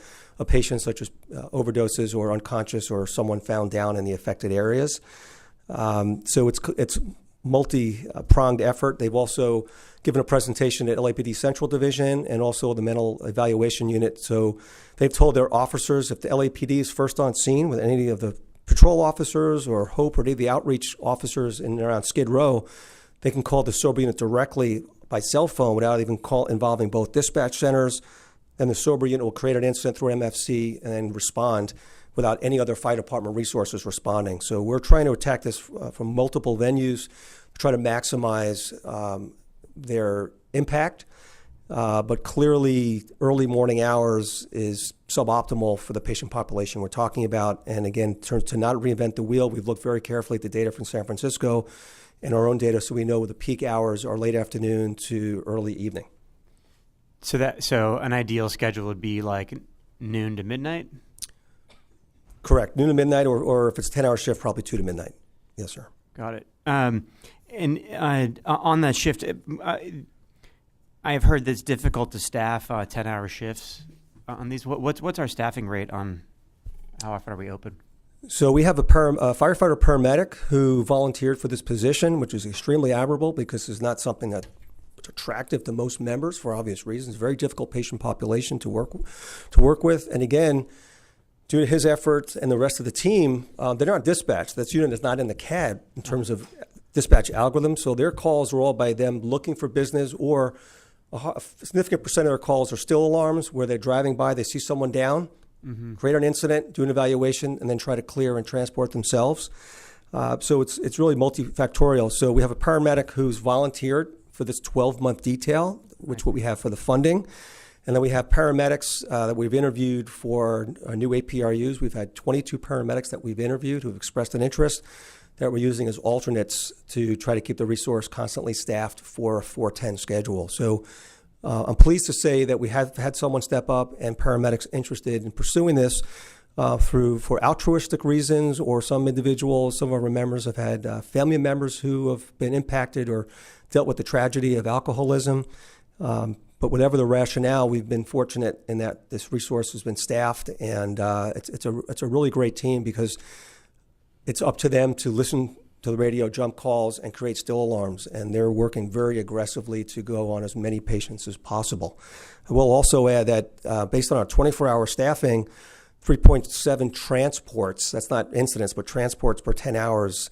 patient, such as overdoses or unconscious or someone found down in the affected areas. So it's multi-pronged effort. They've also given a presentation at LAPD Central Division and also the Mental Evaluation Unit. So they've told their officers if the LAPD is first on scene with any of the patrol officers or HOPE or any of the outreach officers in and around Skid Row, they can call the sober unit directly by cell phone without even involving both dispatch centers. Then the sober unit will create an incident through MFC and then respond without any other fire department resources responding. So we're trying to attack this from multiple venues, try to maximize their impact. But clearly, early morning hours is suboptimal for the patient population we're talking about. And again, to not reinvent the wheel, we've looked very carefully at the data from San Francisco and our own data, so we know the peak hours are late afternoon to early evening. So an ideal schedule would be like noon to midnight? Correct. Noon to midnight, or if it's a 10-hour shift, probably 2 to midnight. Yes, sir. Got it. And on that shift, I have heard that it's difficult to staff 10-hour shifts on these. What's our staffing rate on how often are we open? So we have a firefighter paramedic who volunteered for this position, which is extremely admirable because it's not something that's attractive to most members for obvious reasons. Very difficult patient population to work with. And again, due to his efforts and the rest of the team, they're not dispatched. That unit is not in the CAD in terms of dispatch algorithms. So their calls are all by them looking for business, or a significant percent of their calls are still alarms where they're driving by, they see someone down, create an incident, do an evaluation, and then try to clear and transport themselves. So it's really multifactorial. So we have a paramedic who's volunteered for this 12-month detail, which what we have for the funding. And then we have paramedics that we've interviewed for our new APRUs. We've had 22 paramedics that we've interviewed who have expressed an interest that we're using as alternates to try to keep the resource constantly staffed for a 410 schedule. So I'm pleased to say that we have had someone step up and paramedics interested in pursuing this for altruistic reasons, or some individuals, some of our members have had family members who have been impacted or dealt with the tragedy of alcoholism. But whatever the rationale, we've been fortunate in that this resource has been staffed, and it's a really great team because it's up to them to listen to the radio jump calls and create still alarms, and they're working very aggressively to go on as many patients as possible. I will also add that based on our 24-hour staffing, 3.7 transports, that's not incidents, but transports per 10 hours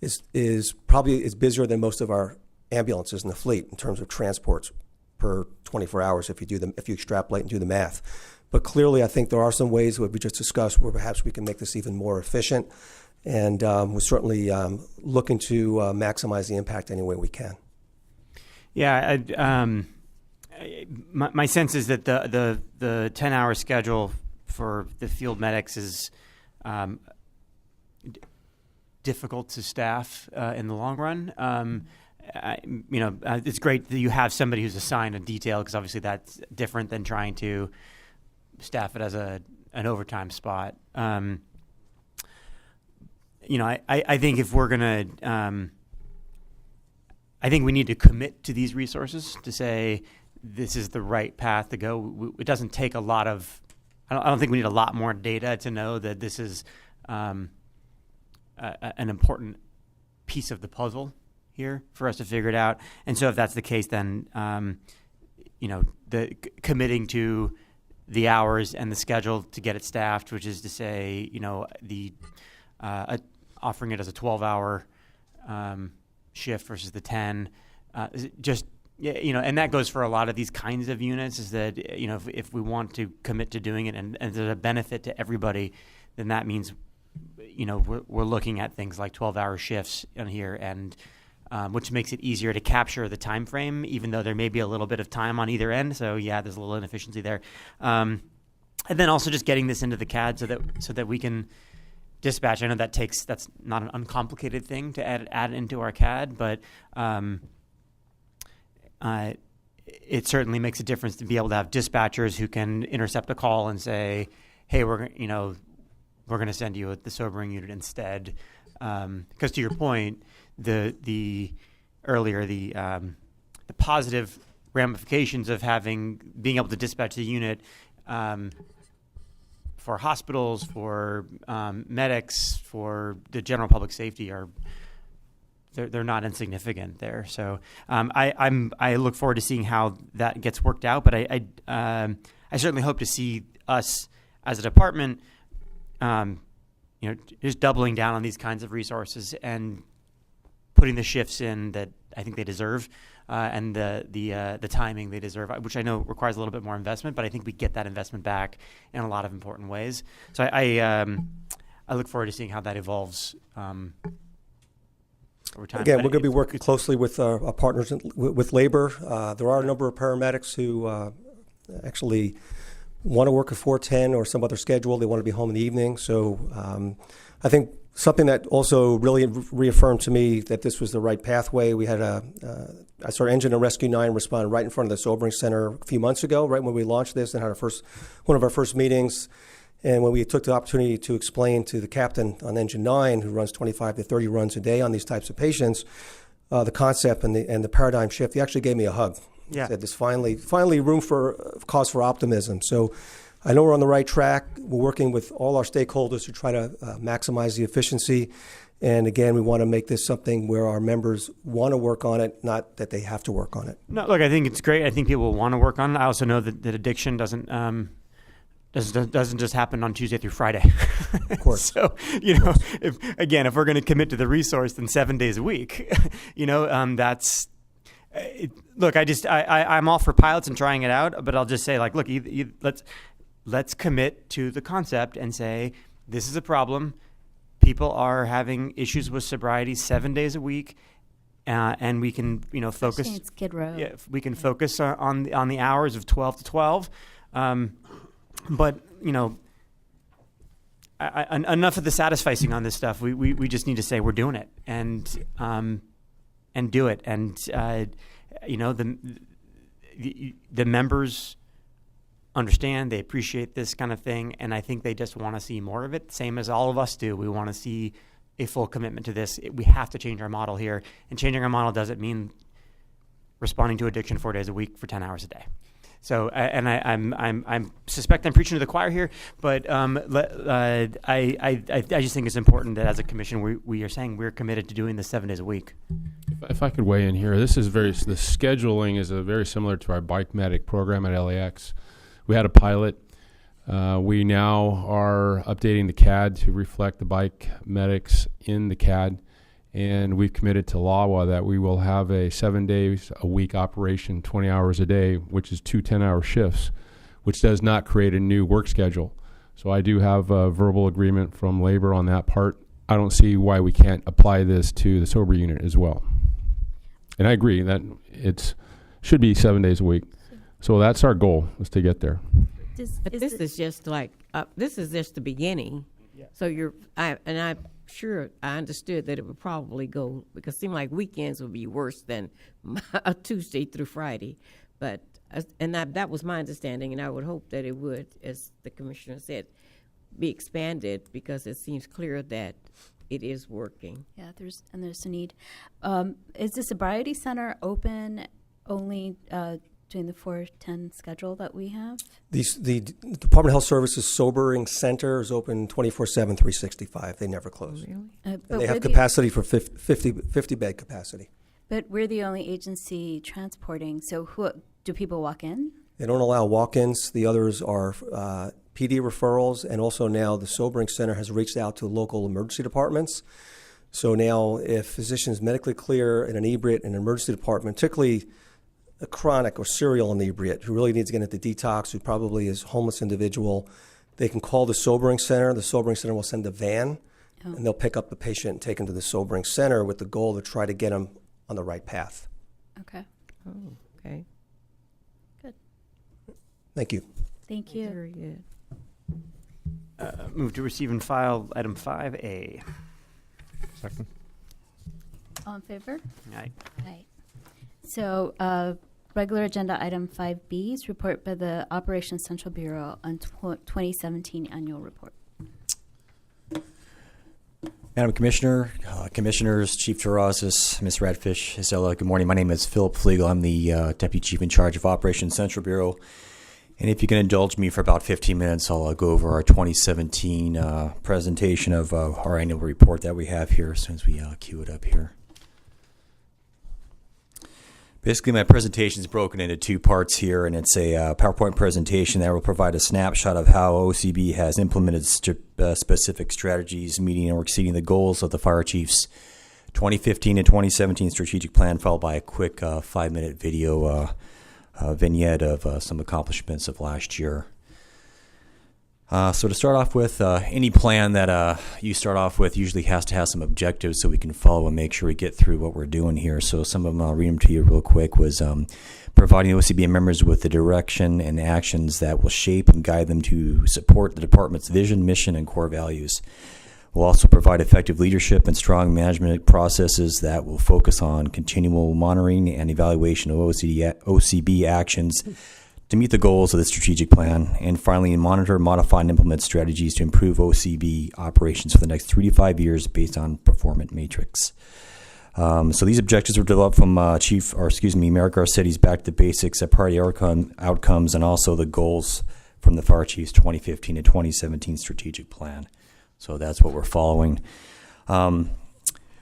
is probably busier than most of our ambulances in the fleet in terms of transports per 24 hours if you extrapolate and do the math. But clearly, I think there are some ways what we just discussed where perhaps we can make this even more efficient. And we're certainly looking to maximize the impact any way we can. Yeah, my sense is that the 10-hour schedule for the field medics is difficult to staff in the long run. It's great that you have somebody who's assigned a detail, because obviously that's different than trying to staff it as an overtime spot. I think if we're gonna, I think we need to commit to these resources to say this is the right path to go. It doesn't take a lot of. I don't think we need a lot more data to know that this is an important piece of the puzzle here for us to figure it out. And so if that's the case, then committing to the hours and the schedule to get it staffed, which is to say, offering it as a 12-hour shift versus the 10, and that goes for a lot of these kinds of units, is that, if we want to commit to doing it and there's a benefit to everybody, then that means, we're looking at things like 12-hour shifts in here, and which makes it easier to capture the time frame, even though there may be a little bit of time on either end. So yeah, there's a little inefficiency there. And then also just getting this into the CAD so that we can dispatch. I know that's not an uncomplicated thing to add into our CAD, but it certainly makes a difference to be able to have dispatchers who can intercept a call and say, hey, we're going to send you the sobering unit instead. Because to your point, the positive ramifications of being able to dispatch the unit for hospitals, for medics, for the general public safety are they're not insignificant there. So I look forward to seeing how that gets worked out. But I certainly hope to see us as a department, just doubling down on these kinds of resources and putting the shifts in that I think they deserve, and the timing they deserve, which I know requires a little bit more investment, but I think we get that investment back in a lot of important ways. So I look forward to seeing how that evolves over time. Again, But we're going to be it's- working closely with our partners with labor. There are a number of paramedics who actually want to work a 410 or some other schedule. They want to be home in the evening. So I think something that also really reaffirmed to me that this was the right pathway. We had I saw Engine and Rescue 9 respond right in front of the Sobering Center a few months ago, right when we launched this and had one of our first meetings. And when we took the opportunity to explain to the captain on Engine 9, who runs 25 to 30 runs a day on these types of patients, the concept and the paradigm shift, he actually gave me a hug. Yeah. He said, "There's finally room for cause for optimism." So I know we're on the right track. We're working with all our stakeholders to try to maximize the efficiency. And again, we want to make this something where our members want to work on it, not that they have to work on it. No, look, I think it's great. I think people want to work on it. I also know that addiction doesn't just happen on Tuesday through Friday. Of course. So, if we're going to commit to the resource, then 7 days a week, that's. Look, I'm all for pilots and trying it out, but I'll just say, look, let's commit to the concept and say this is a problem. People are having issues with sobriety 7 days a week, and we can, focus. Especially in Skid Row. Yeah, we can focus on the hours of 12 to 12. But enough of the satisficing on this stuff. We just need to say we're doing it and do it. And the members understand, they appreciate this kind of thing, and I think they just want to see more of it. Same as all of us do. We want to see a full commitment to this. We have to change our model here, and changing our model doesn't mean responding to addiction 4 days a week for 10 hours a day. So, and I suspect I'm preaching to the choir here, but I just think it's important that as a commission we are saying we're committed to doing this 7 days a week. If I could weigh in here, the scheduling is very similar to our bike medic program at LAX. We had a pilot. We now are updating the CAD to reflect the bike medics in the CAD. And we've committed to LAWA that we will have a 7 days a week operation, 20 hours a day, which is 2 10-hour shifts, which does not create a new work schedule. So I do have a verbal agreement from labor on that part. I don't see why we can't apply this to the sober unit as well. And I agree that it should be 7 days a week. So that's our goal, is to get there. But this is just the beginning. Yeah. So I'm sure I understood that it would probably go, because it seemed like weekends would be worse than a Tuesday through Friday. But that was my understanding, and I would hope that it would, as the commissioner said, be expanded, because it seems clear that it is working. Yeah, there's a need. Is the sobriety center open only during the 410 schedule that we have? The Department of Health Services Sobering Center is open 24/7, 365. They never close. Really? And they have capacity for 50 bed capacity. But we're the only agency transporting, so do people walk in? They don't allow walk-ins. The others are PD referrals, and also now the Sobering Center has reached out to local emergency departments. So now if physicians medically clear an inebriate in an emergency department, particularly a chronic or serial inebriate who really needs to get into detox, who probably is a homeless individual, they can call the Sobering Center. The Sobering Center will send a van, and they'll pick up the patient and take him to the Sobering Center with the goal to try to get him on the right path. Okay. Oh, okay. Good. Thank you. Thank you. Very good. Move to receive and file item 5A. Second. All in favor? Aye. Aye. So, regular agenda item 5B is report by the Operations Central Bureau on 2017 annual report. Madam Commissioner, Commissioners, Chief Terrazas, Ms. Radfish, Isella, good morning. My name is Philip Flegel. I'm the Deputy Chief in charge of Operations Central Bureau. And if you can indulge me for about 15 minutes, I'll go over our 2017 presentation of our annual report that we have here as soon as we queue it up here. Basically, my presentation is broken into two parts here, and it's a PowerPoint presentation that will provide a snapshot of how OCB has implemented specific strategies, meeting or exceeding the goals of the Fire Chief's 2015 and 2017 strategic plan, followed by a quick 5-minute video vignette of some accomplishments of last year. So to start off with, any plan that you start off with usually has to have some objectives so we can follow and make sure we get through what we're doing here. So some of them, I'll read them to you real quick, was providing OCB members with the direction and actions that will shape and guide them to support the department's vision, mission, and core values. We'll also provide effective leadership and strong management processes that will focus on continual monitoring and evaluation of OCB actions to meet the goals of the strategic plan, and finally monitor, modify, and implement strategies to improve OCB operations for the next 3 to 5 years based on performance matrix. So these objectives were developed from Mayor Garcetti's Back to Basics, priority outcomes, and also the goals from the Fire Chief's 2015 and 2017 strategic plan. So that's what we're following.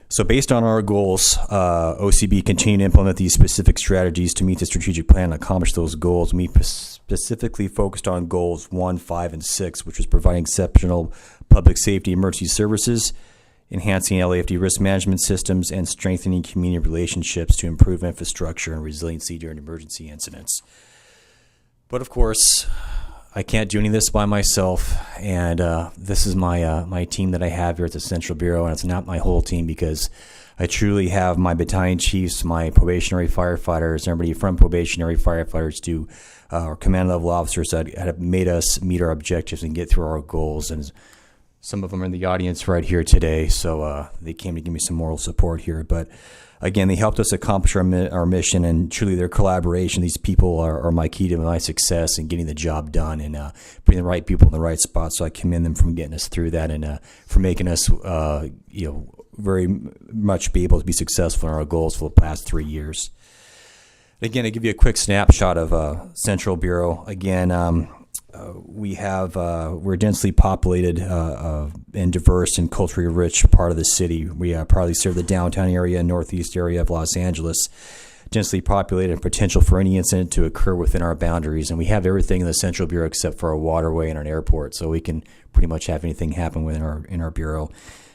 So based on our goals, OCB continue to implement these specific strategies to meet the strategic plan and accomplish those goals. We specifically focused on goals 1, 5, and 6, which was providing exceptional public safety emergency services, enhancing LAFD risk management systems, and strengthening community relationships to improve infrastructure and resiliency during emergency incidents. But of course, I can't do any of this by myself, and this is my team that I have here at the Central Bureau, and it's not my whole team because I truly have my battalion chiefs, my probationary firefighters, everybody from probationary firefighters to our command level officers that have made us meet our objectives and get through our goals. And some of them are in the audience right here today, so they came to give me some moral support here. But again, they helped us accomplish our mission, and truly their collaboration, these people are my key to my success in getting the job done and putting the right people in the right spot. So I commend them from getting us through that and for making us, very much be able to be successful in our goals for the past 3 years. Again, to give you a quick snapshot of Central Bureau, again, we're densely populated and diverse and culturally rich part of the city. We probably serve the downtown area and northeast area of Los Angeles. Densely populated and potential for any incident to occur within our boundaries. And we have everything in the Central Bureau except for a waterway and an airport, so we can pretty much have anything happen within our bureau.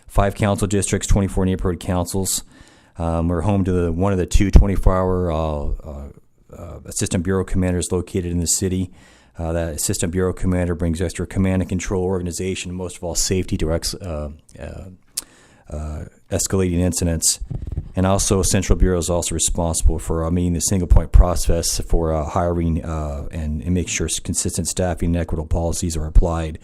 5 council districts, 24 neighborhood councils. We're home to one of the 2 24-hour assistant bureau commanders located in the city. That assistant bureau commander brings extra command and control organization, and most of all safety to escalating incidents. And also Central Bureau is also responsible for meeting the single point process for hiring and make sure consistent staffing and equitable policies are applied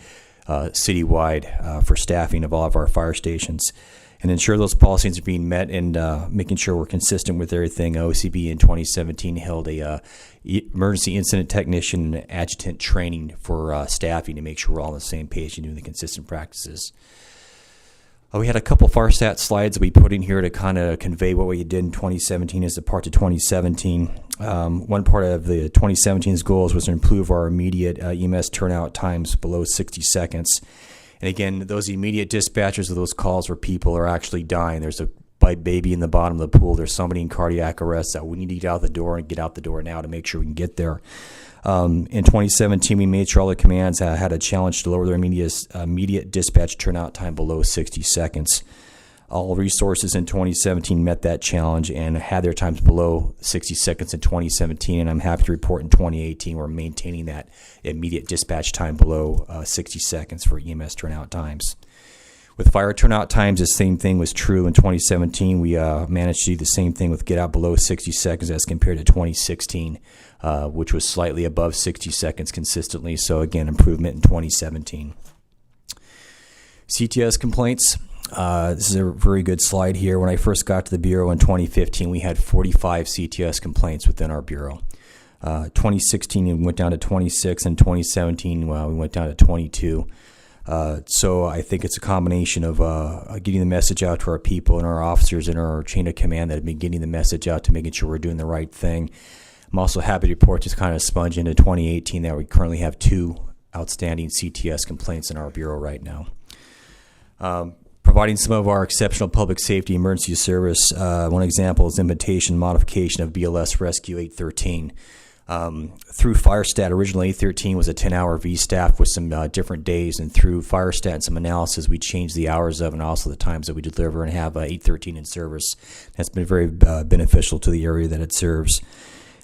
citywide for staffing of all of our fire stations, and ensure those policies are being met and making sure we're consistent with everything. OCB in 2017 held a emergency incident technician and adjutant training for staffing to make sure we're all on the same page and doing the consistent practices. We had a couple FARSAT slides that we put in here to kind of convey what we did in 2017 as a part of 2017. One part of the 2017's goals was to improve our immediate EMS turnout times below 60 seconds. And again, those immediate dispatchers of those calls where people are actually dying. There's a baby in the bottom of the pool. There's somebody in cardiac arrest that we need to get out the door and get out the door now to make sure we can get there. In 2017, we made sure all the commands had a challenge to lower their immediate dispatch turnout time below 60 seconds. All resources in 2017 met that challenge and had their times below 60 seconds in 2017, and I'm happy to report in 2018 we're maintaining that immediate dispatch time below 60 seconds for EMS turnout times. With fire turnout times, the same thing was true in 2017. We managed to do the same thing with get out below 60 seconds as compared to 2016, which was slightly above 60 seconds consistently. So again, improvement in 2017. CTS complaints. This is a very good slide here. When I first got to the Bureau in 2015, we had 45 CTS complaints within our Bureau. 2016, it went down to 26, and 2017, we went down to 22. So I think it's a combination of getting the message out to our people and our officers and our chain of command that have been getting the message out to making sure we're doing the right thing. I'm also happy to report, just kind of sponge into 2018, that we currently have 2 outstanding CTS complaints in our Bureau right now. providing some of our exceptional public safety emergency service. One example is invitation modification of BLS Rescue 813. Through FireStat, originally 813 was a 10-hour V-staff with some different days, and through FireStat and some analysis, we changed the hours of and also the times that we deliver and have 813 in service. That's been very beneficial to the area that it serves.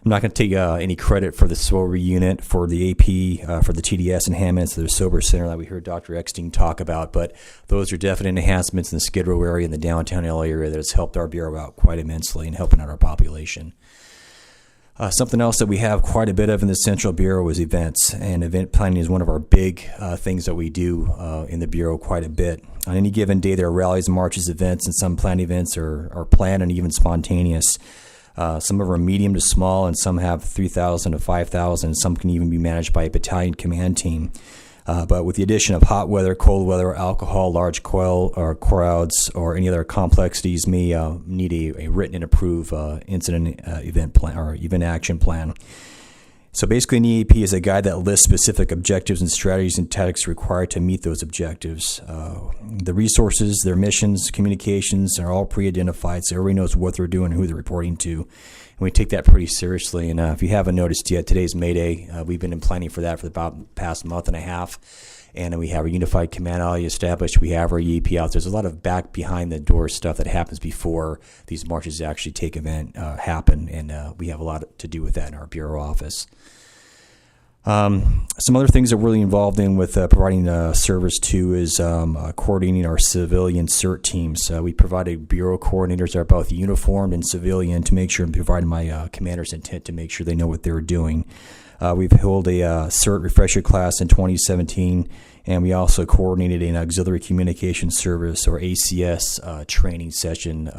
I'm not going to take any credit for the SWORE unit, for the AP, for the TDS enhancements, the Sober Center that we heard Dr. Eckstein talk about, but those are definite enhancements in the Skid Row area and the downtown LA area that has helped our Bureau out quite immensely in helping out our population. Something else that we have quite a bit of in the Central Bureau is events, and event planning is one of our big things that we do in the Bureau quite a bit. On any given day, there are rallies, marches, events, and some planned events are planned and even spontaneous. Some of them are medium to small, and some have 3,000 to 5,000. Some can even be managed by a battalion command team. But with the addition of hot weather, cold weather, alcohol, large crowds, or any other complexities may need a written and approved incident event plan or event action plan. So basically, an EAP is a guide that lists specific objectives and strategies and tactics required to meet those objectives. The resources, their missions, communications are all pre-identified, so everybody knows what they're doing and who they're reporting to. And we take that pretty seriously. And if you haven't noticed yet, today's May Day. We've been in planning for that for about the past month and a half. And we have a unified command already established. We have our EAP out. There's a lot of back behind the door stuff that happens before these marches actually happen. And we have a lot to do with that in our Bureau office. Some other things that we're really involved in with providing service to is coordinating our civilian CERT teams. We provided Bureau coordinators that are both uniformed and civilian to make sure and provide my commander's intent to make sure they know what they're doing. We've held a CERT refresher class in 2017, and we also coordinated an auxiliary communication service or ACS training session.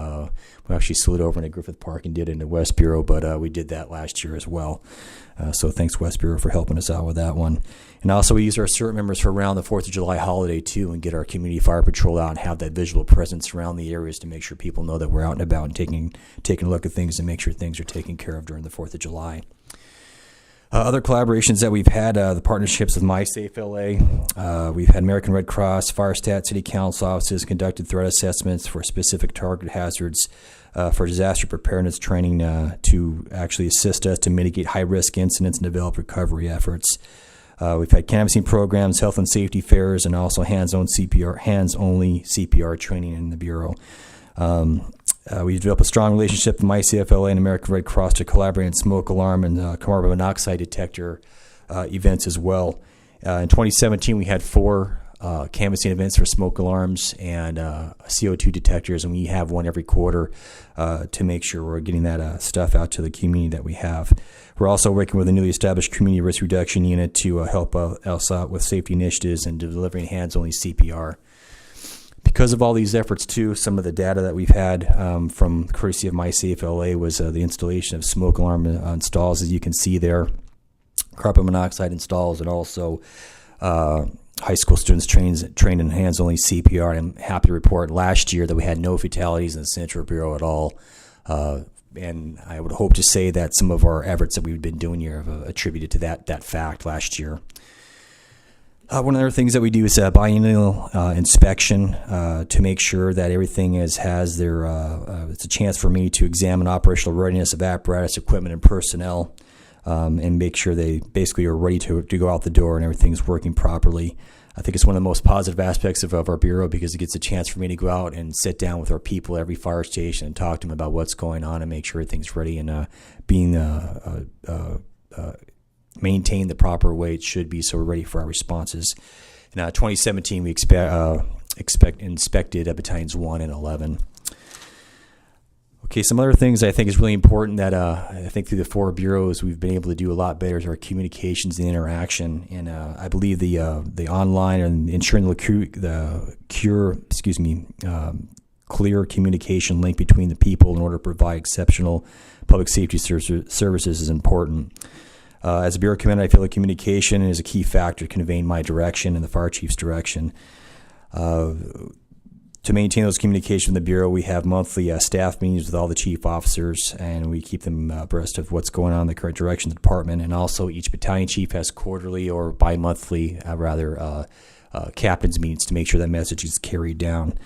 We actually slid over into Griffith Park and did it in the West Bureau, but we did that last year as well. So thanks, West Bureau, for helping us out with that one. And also we use our CERT members for around the 4th of July holiday, too, and get our community fire patrol out and have that visual presence around the areas to make sure people know that we're out and about and taking a look at things and make sure things are taken care of during the 4th of July. Other collaborations that we've had, the partnerships with MySafe LA. We've had American Red Cross, FireStat, City Council offices conducted threat assessments for specific target hazards for disaster preparedness training to actually assist us to mitigate high-risk incidents and develop recovery efforts. We've had canvassing programs, health and safety fairs, and also hands-only CPR training in the Bureau. We've developed a strong relationship with MyCFLA and American Red Cross to collaborate on smoke alarm and carbon monoxide detector events as well. In 2017, we had 4 canvassing events for smoke alarms and CO2 detectors, and we have one every quarter to make sure we're getting that stuff out to the community that we have. We're also working with a newly established community risk reduction unit to help us out with safety initiatives and delivering hands-only CPR. Because of all these efforts, too, some of the data that we've had from courtesy of MySafe LA was the installation of smoke alarm installs, as you can see there, carbon monoxide installs, and also high school students trained in hands-only CPR. And I'm happy to report last year that we had no fatalities in the Central Bureau at all. And I would hope to say that some of our efforts that we've been doing here have attributed to that fact last year. One of the other things that we do is biennial inspection to make sure that everything has their. It's a chance for me to examine operational readiness of apparatus, equipment, and personnel, and make sure they basically are ready to go out the door and everything's working properly. I think it's one of the most positive aspects of our Bureau because it gets a chance for me to go out and sit down with our people at every fire station and talk to them about what's going on and make sure everything's ready and maintain the proper way it should be so we're ready for our responses. In 2017, we inspected battalions 1 and 11. Okay, some other things I think is really important that I think through the 4 bureaus we've been able to do a lot better is our communications and interaction. And I believe the online and ensuring clear communication link between the people in order to provide exceptional public safety services is important. As a Bureau Commander, I feel that communication is a key factor conveying my direction and the Fire Chief's direction. To maintain those communications in the Bureau, we have monthly staff meetings with all the chief officers, and we keep them abreast of what's going on in the current direction of the department. And also, each battalion chief has quarterly or bi-monthly, captain's meetings to make sure that message is carried down.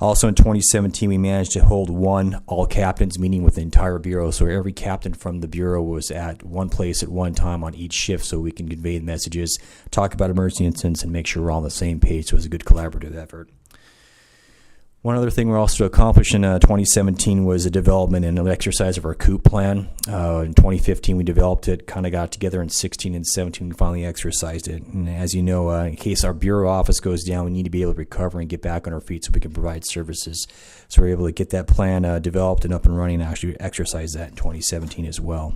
Also in 2017, we managed to hold one all-captains meeting with the entire Bureau. So every captain from the Bureau was at one place at one time on each shift so we can convey the messages, talk about emergency incidents, and make sure we're all on the same page. So it was a good collaborative effort. One other thing we're also accomplishing in 2017 was a development and an exercise of our COOP plan. In 2015, we developed it, kind of got together in 16 and 17, we finally exercised it. And as you know, in case our Bureau office goes down, we need to be able to recover and get back on our feet so we can provide services. So we're able to get that plan developed and up and running and actually exercise that in 2017 as well.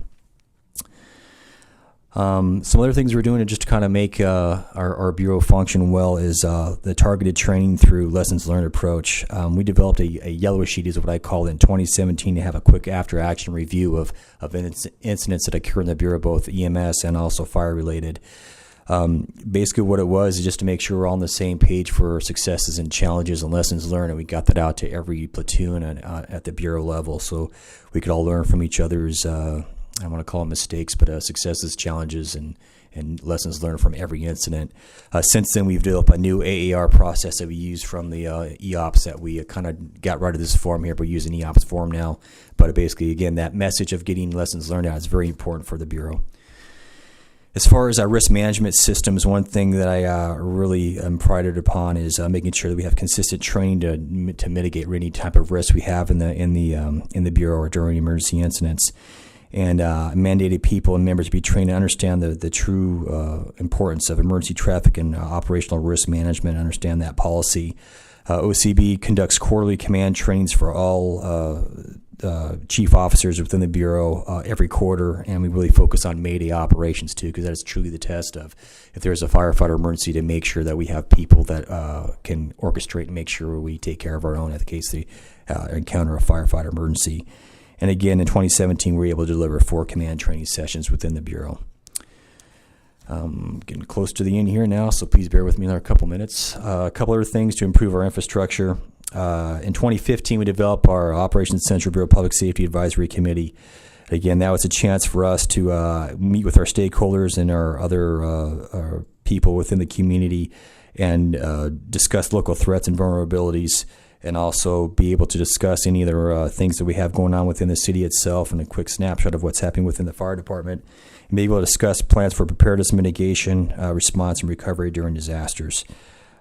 Some other things we're doing to just kind of make our Bureau function well is the targeted training through lessons learned approach. We developed a yellow sheet, is what I call it, in 2017 to have a quick after-action review of incidents that occur in the Bureau, both EMS and also fire-related. Basically what it was is just to make sure we're all on the same page for successes and challenges and lessons learned, and we got that out to every platoon at the Bureau level so we could all learn from each other's I want to call them mistakes, but successes, challenges, and lessons learned from every incident. Since then, we've developed a new AAR process that we use from the EOPS that we kind of got rid of this form here, but we use an EOPS form now. But basically, again, that message of getting lessons learned out is very important for the Bureau. As far as our risk management systems, one thing that I really am prided upon is making sure that we have consistent training to mitigate any type of risk we have in the Bureau or during emergency incidents. And mandated people and members be trained to understand the true importance of emergency traffic and operational risk management, understand that policy. OCB conducts quarterly command trainings for all chief officers within the Bureau every quarter, and we really focus on Mayday operations too, because that is truly the test of if there's a firefighter emergency, to make sure that we have people that can orchestrate and make sure we take care of our own in the case they encounter a firefighter emergency. And again, in 2017, we were able to deliver 4 command training sessions within the Bureau. Getting close to the end here now, so please bear with me another couple minutes. A couple other things to improve our infrastructure. In 2015, we developed our Operations Central Bureau Public Safety Advisory Committee. Again, that was a chance for us to meet with our stakeholders and our other people within the community and discuss local threats and vulnerabilities, and also be able to discuss any other things that we have going on within the city itself and a quick snapshot of what's happening within the fire department, and be able to discuss plans for preparedness, mitigation, response, and recovery during disasters.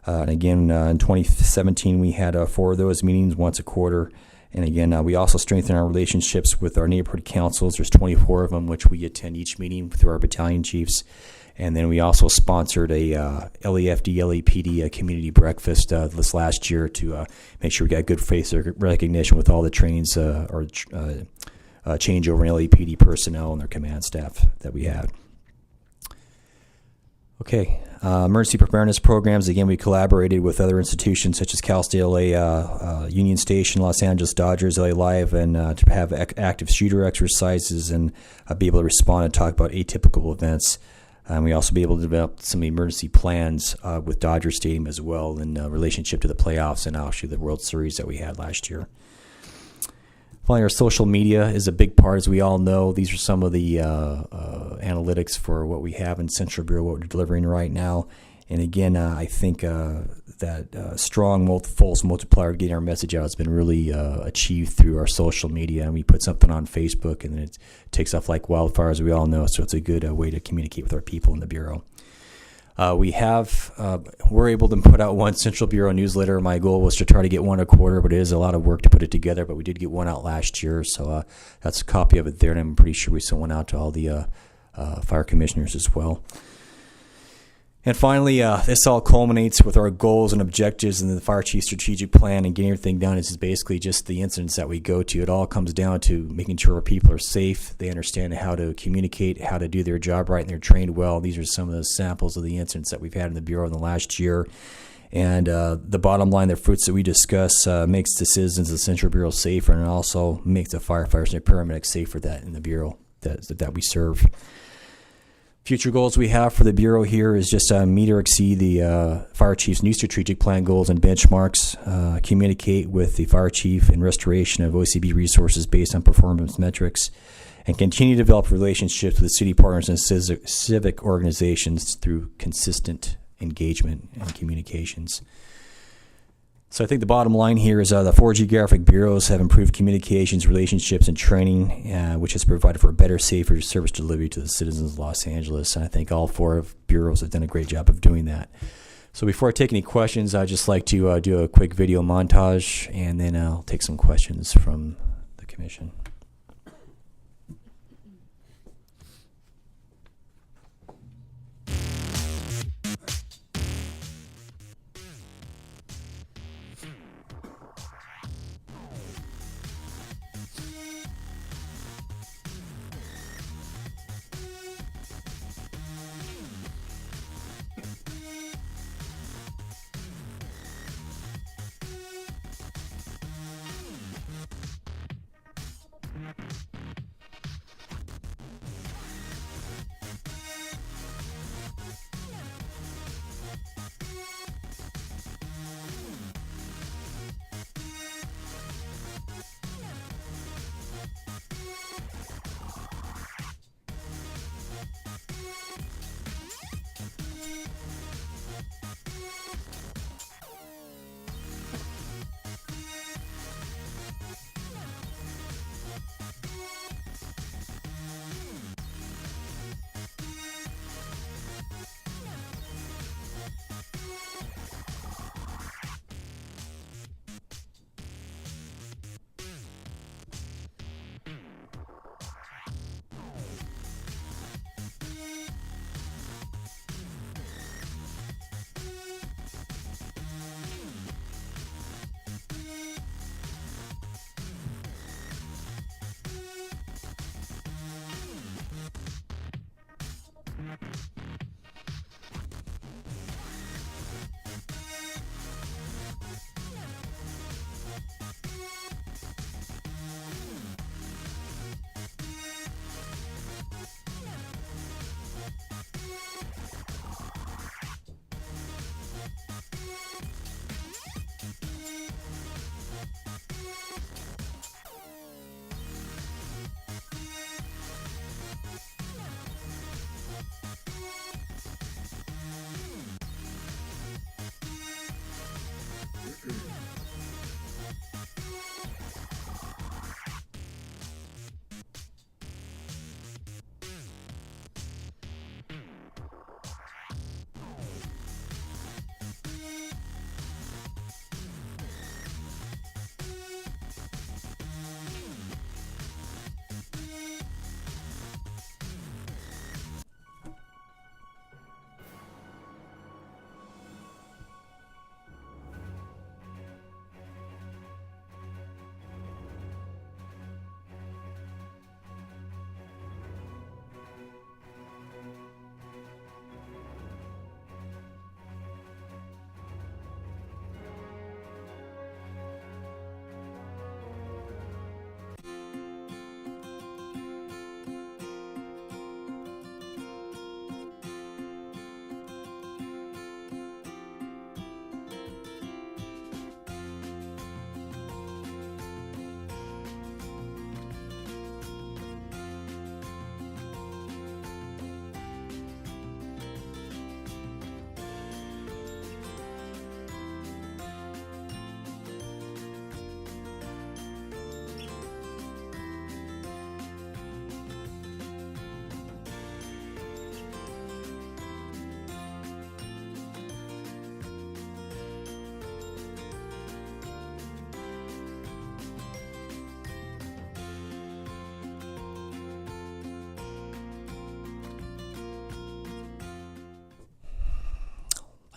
And again, in 2017, we had 4 of those meetings once a quarter. And again, we also strengthen our relationships with our neighborhood councils. There's 24 of them, which we attend each meeting through our battalion chiefs. And then we also sponsored a LAFD, LAPD community breakfast this last year to make sure we got good face recognition with all the trainings or changeover in LAPD personnel and their command staff that we had. Okay, emergency preparedness programs. Again, we collaborated with other institutions such as Cal State LA, Union Station, Los Angeles Dodgers, LA Live, and to have active shooter exercises and be able to respond and talk about atypical events. And we also be able to develop some emergency plans with Dodger Stadium as well in relationship to the playoffs and actually the World Series that we had last year. Finally, our social media is a big part, as we all know. These are some of the analytics for what we have in Central Bureau, what we're delivering right now. And again, I think that strong false multiplier of getting our message out has been really achieved through our social media. And we put something on Facebook, and then it takes off like wildfire, as we all know. So it's a good way to communicate with our people in the Bureau. We're able to put out one Central Bureau newsletter. My goal was to try to get one a quarter, but it is a lot of work to put it together. But we did get one out last year, so that's a copy of it there, and I'm pretty sure we sent one out to all the fire commissioners as well. And finally, this all culminates with our goals and objectives in the Fire Chief Strategic Plan, and getting everything done is basically just the incidents that we go to. It all comes down to making sure our people are safe, they understand how to communicate, how to do their job right, and they're trained well. These are some of the samples of the incidents that we've had in the Bureau in the last year. And the bottom line, the fruits that we discuss makes the citizens of the Central Bureau safer, and it also makes the firefighters and the paramedics safer that in the Bureau that we serve. Future goals we have for the Bureau here is just meet or exceed the Fire Chief's new strategic plan goals and benchmarks, communicate with the Fire Chief in restoration of OCB resources based on performance metrics, and continue to develop relationships with city partners and civic organizations through consistent engagement and communications. So I think the bottom line here is the 4 geographic bureaus have improved communications, relationships, and training, which has provided for a better, safer service delivery to the citizens of Los Angeles. And I think all 4 bureaus have done a great job of doing that. So before I take any questions, I'd just like to do a quick video montage, and then I'll take some questions from the commission.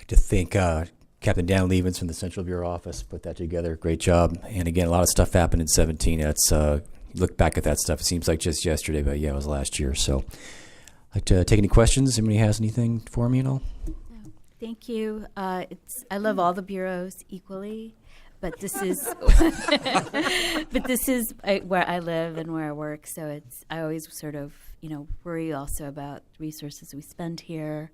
To thank Captain Dan Levens from the Central Bureau Office put that together. Great job. And again, a lot of stuff happened in 17. That's look back at that stuff. It seems like just yesterday, but yeah, it was last year. So I'd like to take any questions. Anybody has anything for me at all? Thank you. I love all the bureaus equally, but this is where I live and where I work. So I always sort of worry also about resources we spend here.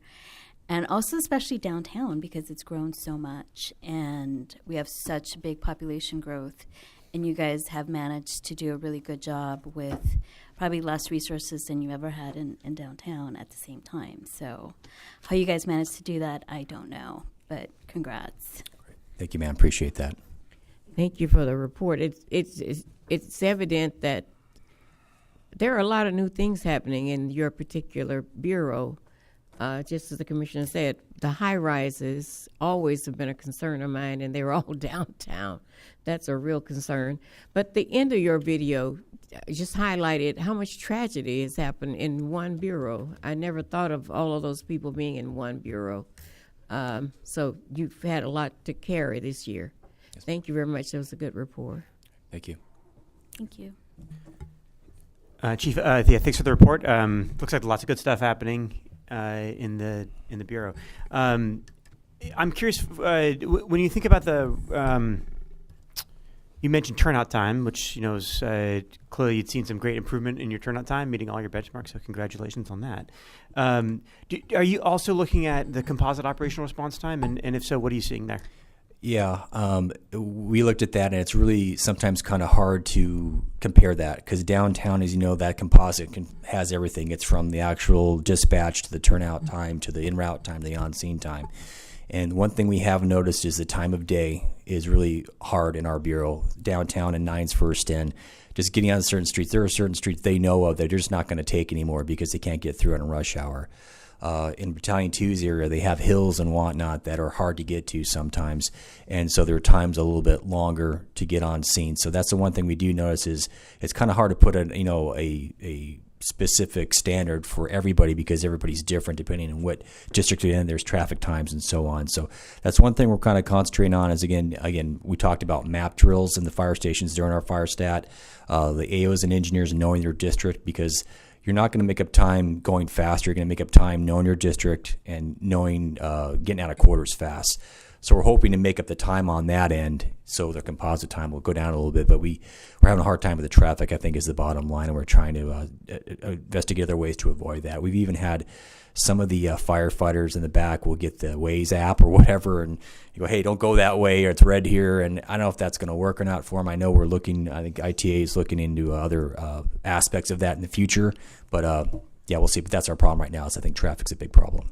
And also especially downtown because it's grown so much and we have such big population growth. And you guys have managed to do a really good job with probably less resources than you ever had in downtown at the same time. So how you guys managed to do that, I don't know. But congrats. Thank you, ma'am. Appreciate that. Thank you for the report. It's evident that there are a lot of new things happening in your particular bureau. Just as the commissioner said, the high rises always have been a concern of mine, and they're all downtown. That's a real concern. But the end of your video just highlighted how much tragedy has happened in one bureau. I never thought of all of those people being in one bureau. So you've had a lot to carry this year. Yes. Thank you very much. That was a good report. Thank you. Thank you. Chief, thanks for the report. Looks like lots of good stuff happening in the bureau. I'm curious when you think about the. You mentioned turnout time, which is clearly you'd seen some great improvement in your turnout time, meeting all your benchmarks. So congratulations on that. Are you also looking at the composite operational response time, and if so, what are you seeing there? Yeah, we looked at that, and it's really sometimes kind of hard to compare that because downtown, as you know, that composite has everything. It's from the actual dispatch to the turnout time to the en route time, the on scene time. And one thing we have noticed is the time of day is really hard in our bureau. Downtown and 9's first in, just getting on certain streets. There are certain streets they know of that they're just not going to take anymore because they can't get through in a rush hour. In Battalion 2's area, they have hills and whatnot that are hard to get to sometimes, and so there are times a little bit longer to get on scene. So that's the one thing we do notice is it's kind of hard to put a specific standard for everybody because everybody's different depending on what district you're in. There's traffic times and so on. So that's one thing we're kind of concentrating on is again we talked about map drills in the fire stations during our fire stat, the AOs and engineers knowing their district because you're not going to make up time going fast. You're going to make up time knowing your district and knowing getting out of quarters fast. So we're hoping to make up the time on that end so the composite time will go down a little bit. But we're having a hard time with the traffic, I think, is the bottom line, and we're trying to investigate other ways to avoid that. We've even had some of the firefighters in the back will get the Waze app or whatever, and you go, hey, don't go that way, or it's red here. And I don't know if that's going to work or not for them. I know I think ITA is looking into other aspects of that in the future. But, yeah, we'll see. But that's our problem right now is I think traffic's a big problem.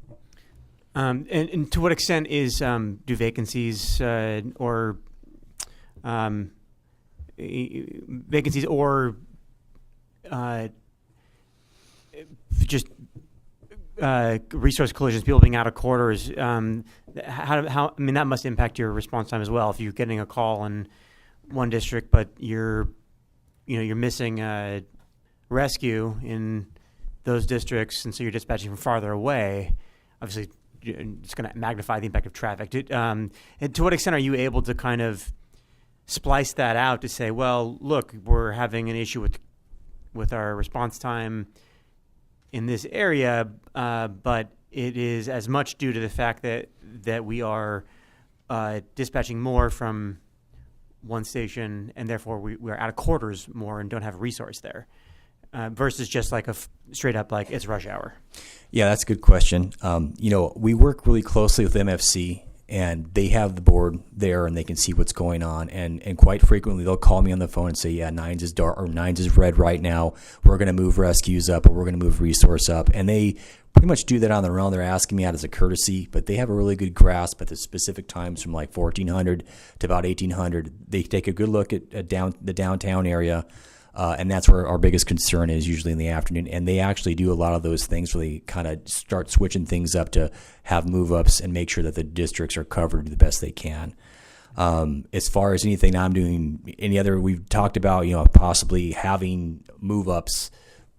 And to what extent is do vacancies or just resource collisions, people being out of quarters? How I mean that must impact your response time as well. If you're getting a call in one district, but you're missing rescue in those districts, and so you're dispatching from farther away. Obviously, it's going to magnify the impact of traffic. And to what extent are you able to kind of splice that out to say, well, look, we're having an issue with our response time in this area, but it is as much due to the fact that we are dispatching more from one station, and therefore we're out of quarters more and don't have a resource there, versus just like straight up like it's rush hour? Yeah, that's a good question. We work really closely with MFC, and they have the board there, and they can see what's going on. And quite frequently, they'll call me on the phone and say, "Yeah, 9's is dark or 9's is red right now. We're going to move rescues up, or we're going to move resource up." And they pretty much do that on their own. They're asking me out as a courtesy, but they have a really good grasp at the specific times from like 1400 to about 1800. They take a good look at the downtown area. And that's where our biggest concern is usually in the afternoon. And they actually do a lot of those things where they kind of start switching things up to have move-ups and make sure that the districts are covered the best they can. As far as anything I'm doing, we've talked about, possibly having move-ups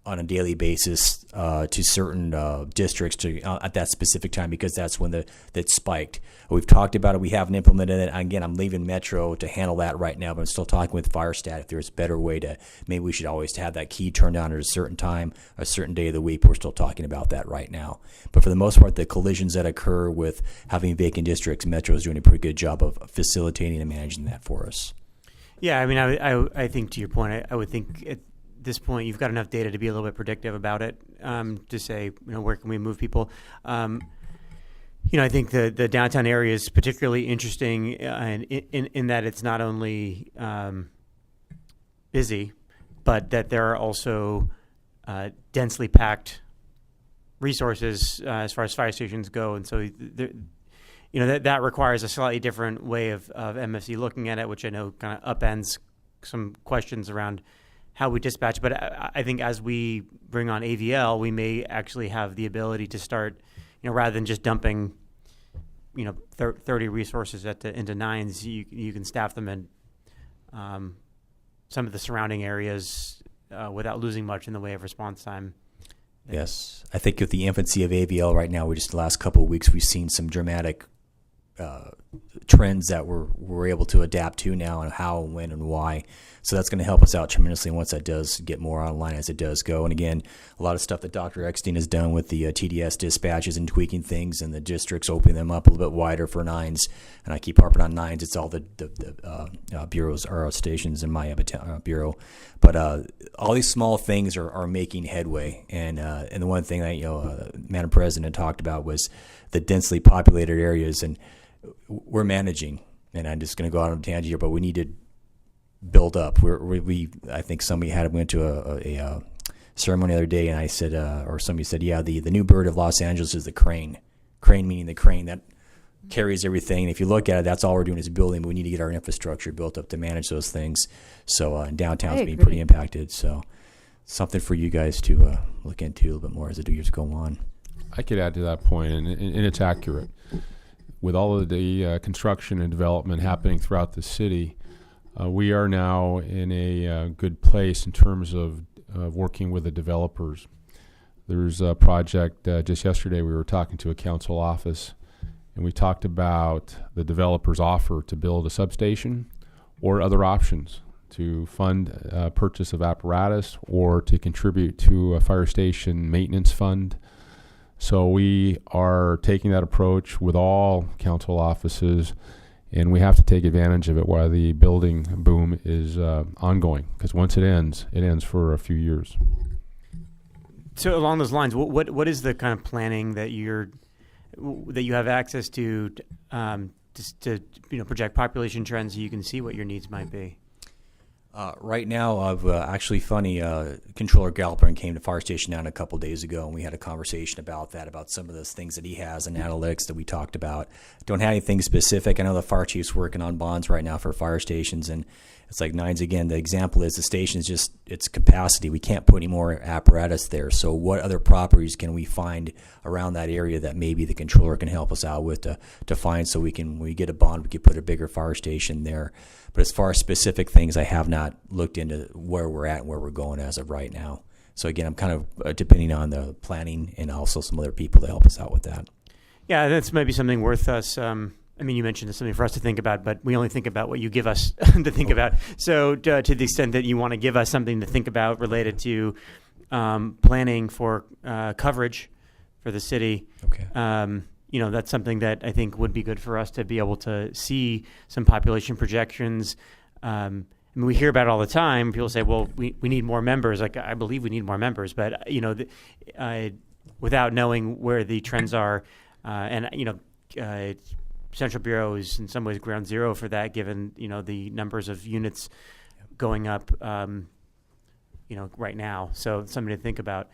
on a daily basis to certain districts at that specific time because that's when that spiked. We've talked about it. We haven't implemented it. Again, I'm leaving Metro to handle that right now, but I'm still talking with FireStat if there's a better way to maybe we should always have that key turned on at a certain time, a certain day of the week. We're still talking about that right now. But for the most part, the collisions that occur with having vacant districts, Metro is doing a pretty good job of facilitating and managing that for us. Yeah, I mean, I think to your point, I would think at this point you've got enough data to be a little bit predictive about it, to say, where can we move people? I think the downtown area is particularly interesting in that it's not only busy, but that there are also densely packed resources as far as fire stations go. And so that requires a slightly different way of MFC looking at it, which I know kind of upends some questions around how we dispatch. But I think as we bring on AVL, we may actually have the ability to start, rather than just dumping, 30 resources into nines, you can staff them in some of the surrounding areas without losing much in the way of response time. Yes. I think with the infancy of AVL right now, the last couple of weeks, we've seen some dramatic trends that we're able to adapt to now, and how and when and why. So that's going to help us out tremendously once that does get more online as it does go. And again, a lot of stuff that Dr. Eckstein has done with the TDS dispatches and tweaking things, and the districts opening them up a little bit wider for nines. And I keep harping on nines. It's all the bureaus or stations in my bureau. But all these small things are making headway. And the one thing that Madam President talked about was the densely populated areas, and we're managing. And I'm just going to go out on a tangent here, but we need to build up. I think somebody went to a ceremony the other day, and I said, or somebody said, yeah, the new bird of Los Angeles is the crane. Crane meaning the crane that carries everything. And if you look at it, that's all we're doing is building, but we need to get our infrastructure built up to manage those things. So downtown's being pretty impacted. So something for you guys to look into a little bit more as the years go on. I could add to that point, and it's accurate. With all of the construction and development happening throughout the city, we are now in a good place in terms of working with the developers. There's a project, just yesterday we were talking to a council office, and we talked about the developer's offer to build a substation or other options to fund purchase of apparatus or to contribute to a fire station maintenance fund. So we are taking that approach with all council offices, and we have to take advantage of it while the building boom is ongoing, because once it ends for a few years. So along those lines, what is the kind of planning that you have access to, just to project population trends so you can see what your needs might be? Right now, actually funny, Controller Galperin came to Fire Station 9 a couple days ago, and we had a conversation about that, about some of those things that he has and analytics that we talked about. Don't have anything specific. I know the fire chief's working on bonds right now for fire stations, and it's like nines again. The example is the station's just its capacity. We can't put any more apparatus there. So what other properties can we find around that area that maybe the controller can help us out with to find, so when we get a bond, we can put a bigger fire station there. But as far as specific things, I have not looked into where we're at and where we're going as of right now. So again, I'm kind of depending on the planning and also some other people to help us out with that. Yeah, that's maybe something worth us. You mentioned it's something for us to think about, but we only think about what you give us to think about. So to the extent that you want to give us something to think about related to planning for coverage for the city, okay. That's something that I think would be good for us to be able to see some population projections. We hear about it all the time. People say, well, we need more members. Like, I believe we need more members, but, without knowing where the trends are, Central Bureau is in some ways ground zero for that, given, the numbers of units going up, right now. So it's something to think about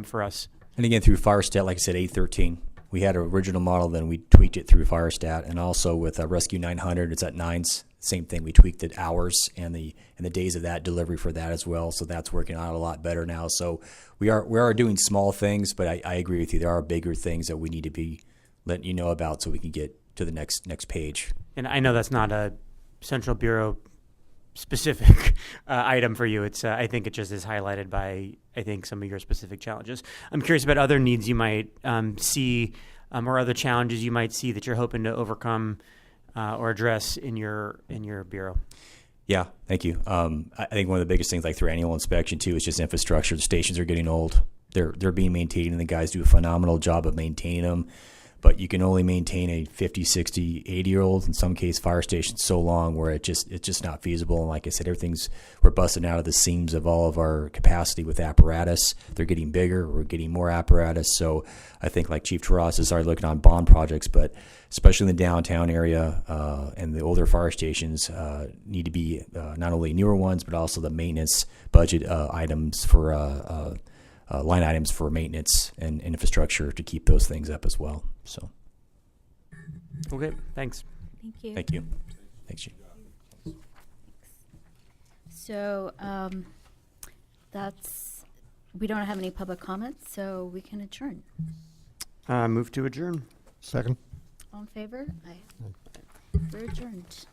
for us. And again, through FireStat, like I said, 813. We had an original model, then we tweaked it through FireStat, and also with Rescue 900, it's at nines. Same thing. We tweaked the hours and the days of that delivery for that as well. So that's working out a lot better now. So we are doing small things, but I agree with you. There are bigger things that we need to be letting you know about so we can get to the next page. And I know that's not a Central Bureau specific item for you. It's I think it just is highlighted by some of your specific challenges. I'm curious about other needs you might see or other challenges you might see that you're hoping to overcome or address in your bureau. Yeah, thank you. I think one of the biggest things, like through annual inspection too, is just infrastructure. The stations are getting old. They're being maintained, and the guys do a phenomenal job of maintaining them. But you can only maintain a 50, 60, 80-year-old, in some case, fire station so long where it's just not feasible. And like I said, we're busting out of the seams of all of our capacity with apparatus. They're getting bigger. We're getting more apparatus. So I think, like Chief Terrazas has already looking on bond projects, but especially in the downtown area and the older fire stations need to be not only newer ones, but also the maintenance budget items for line items for maintenance and infrastructure to keep those things up as well. So, Okay, thanks. Thank you. Thank you. Thanks, Chief. So we don't have any public comments, so we can adjourn. Move to adjourn. Second. All in favor? Aye. We're adjourned.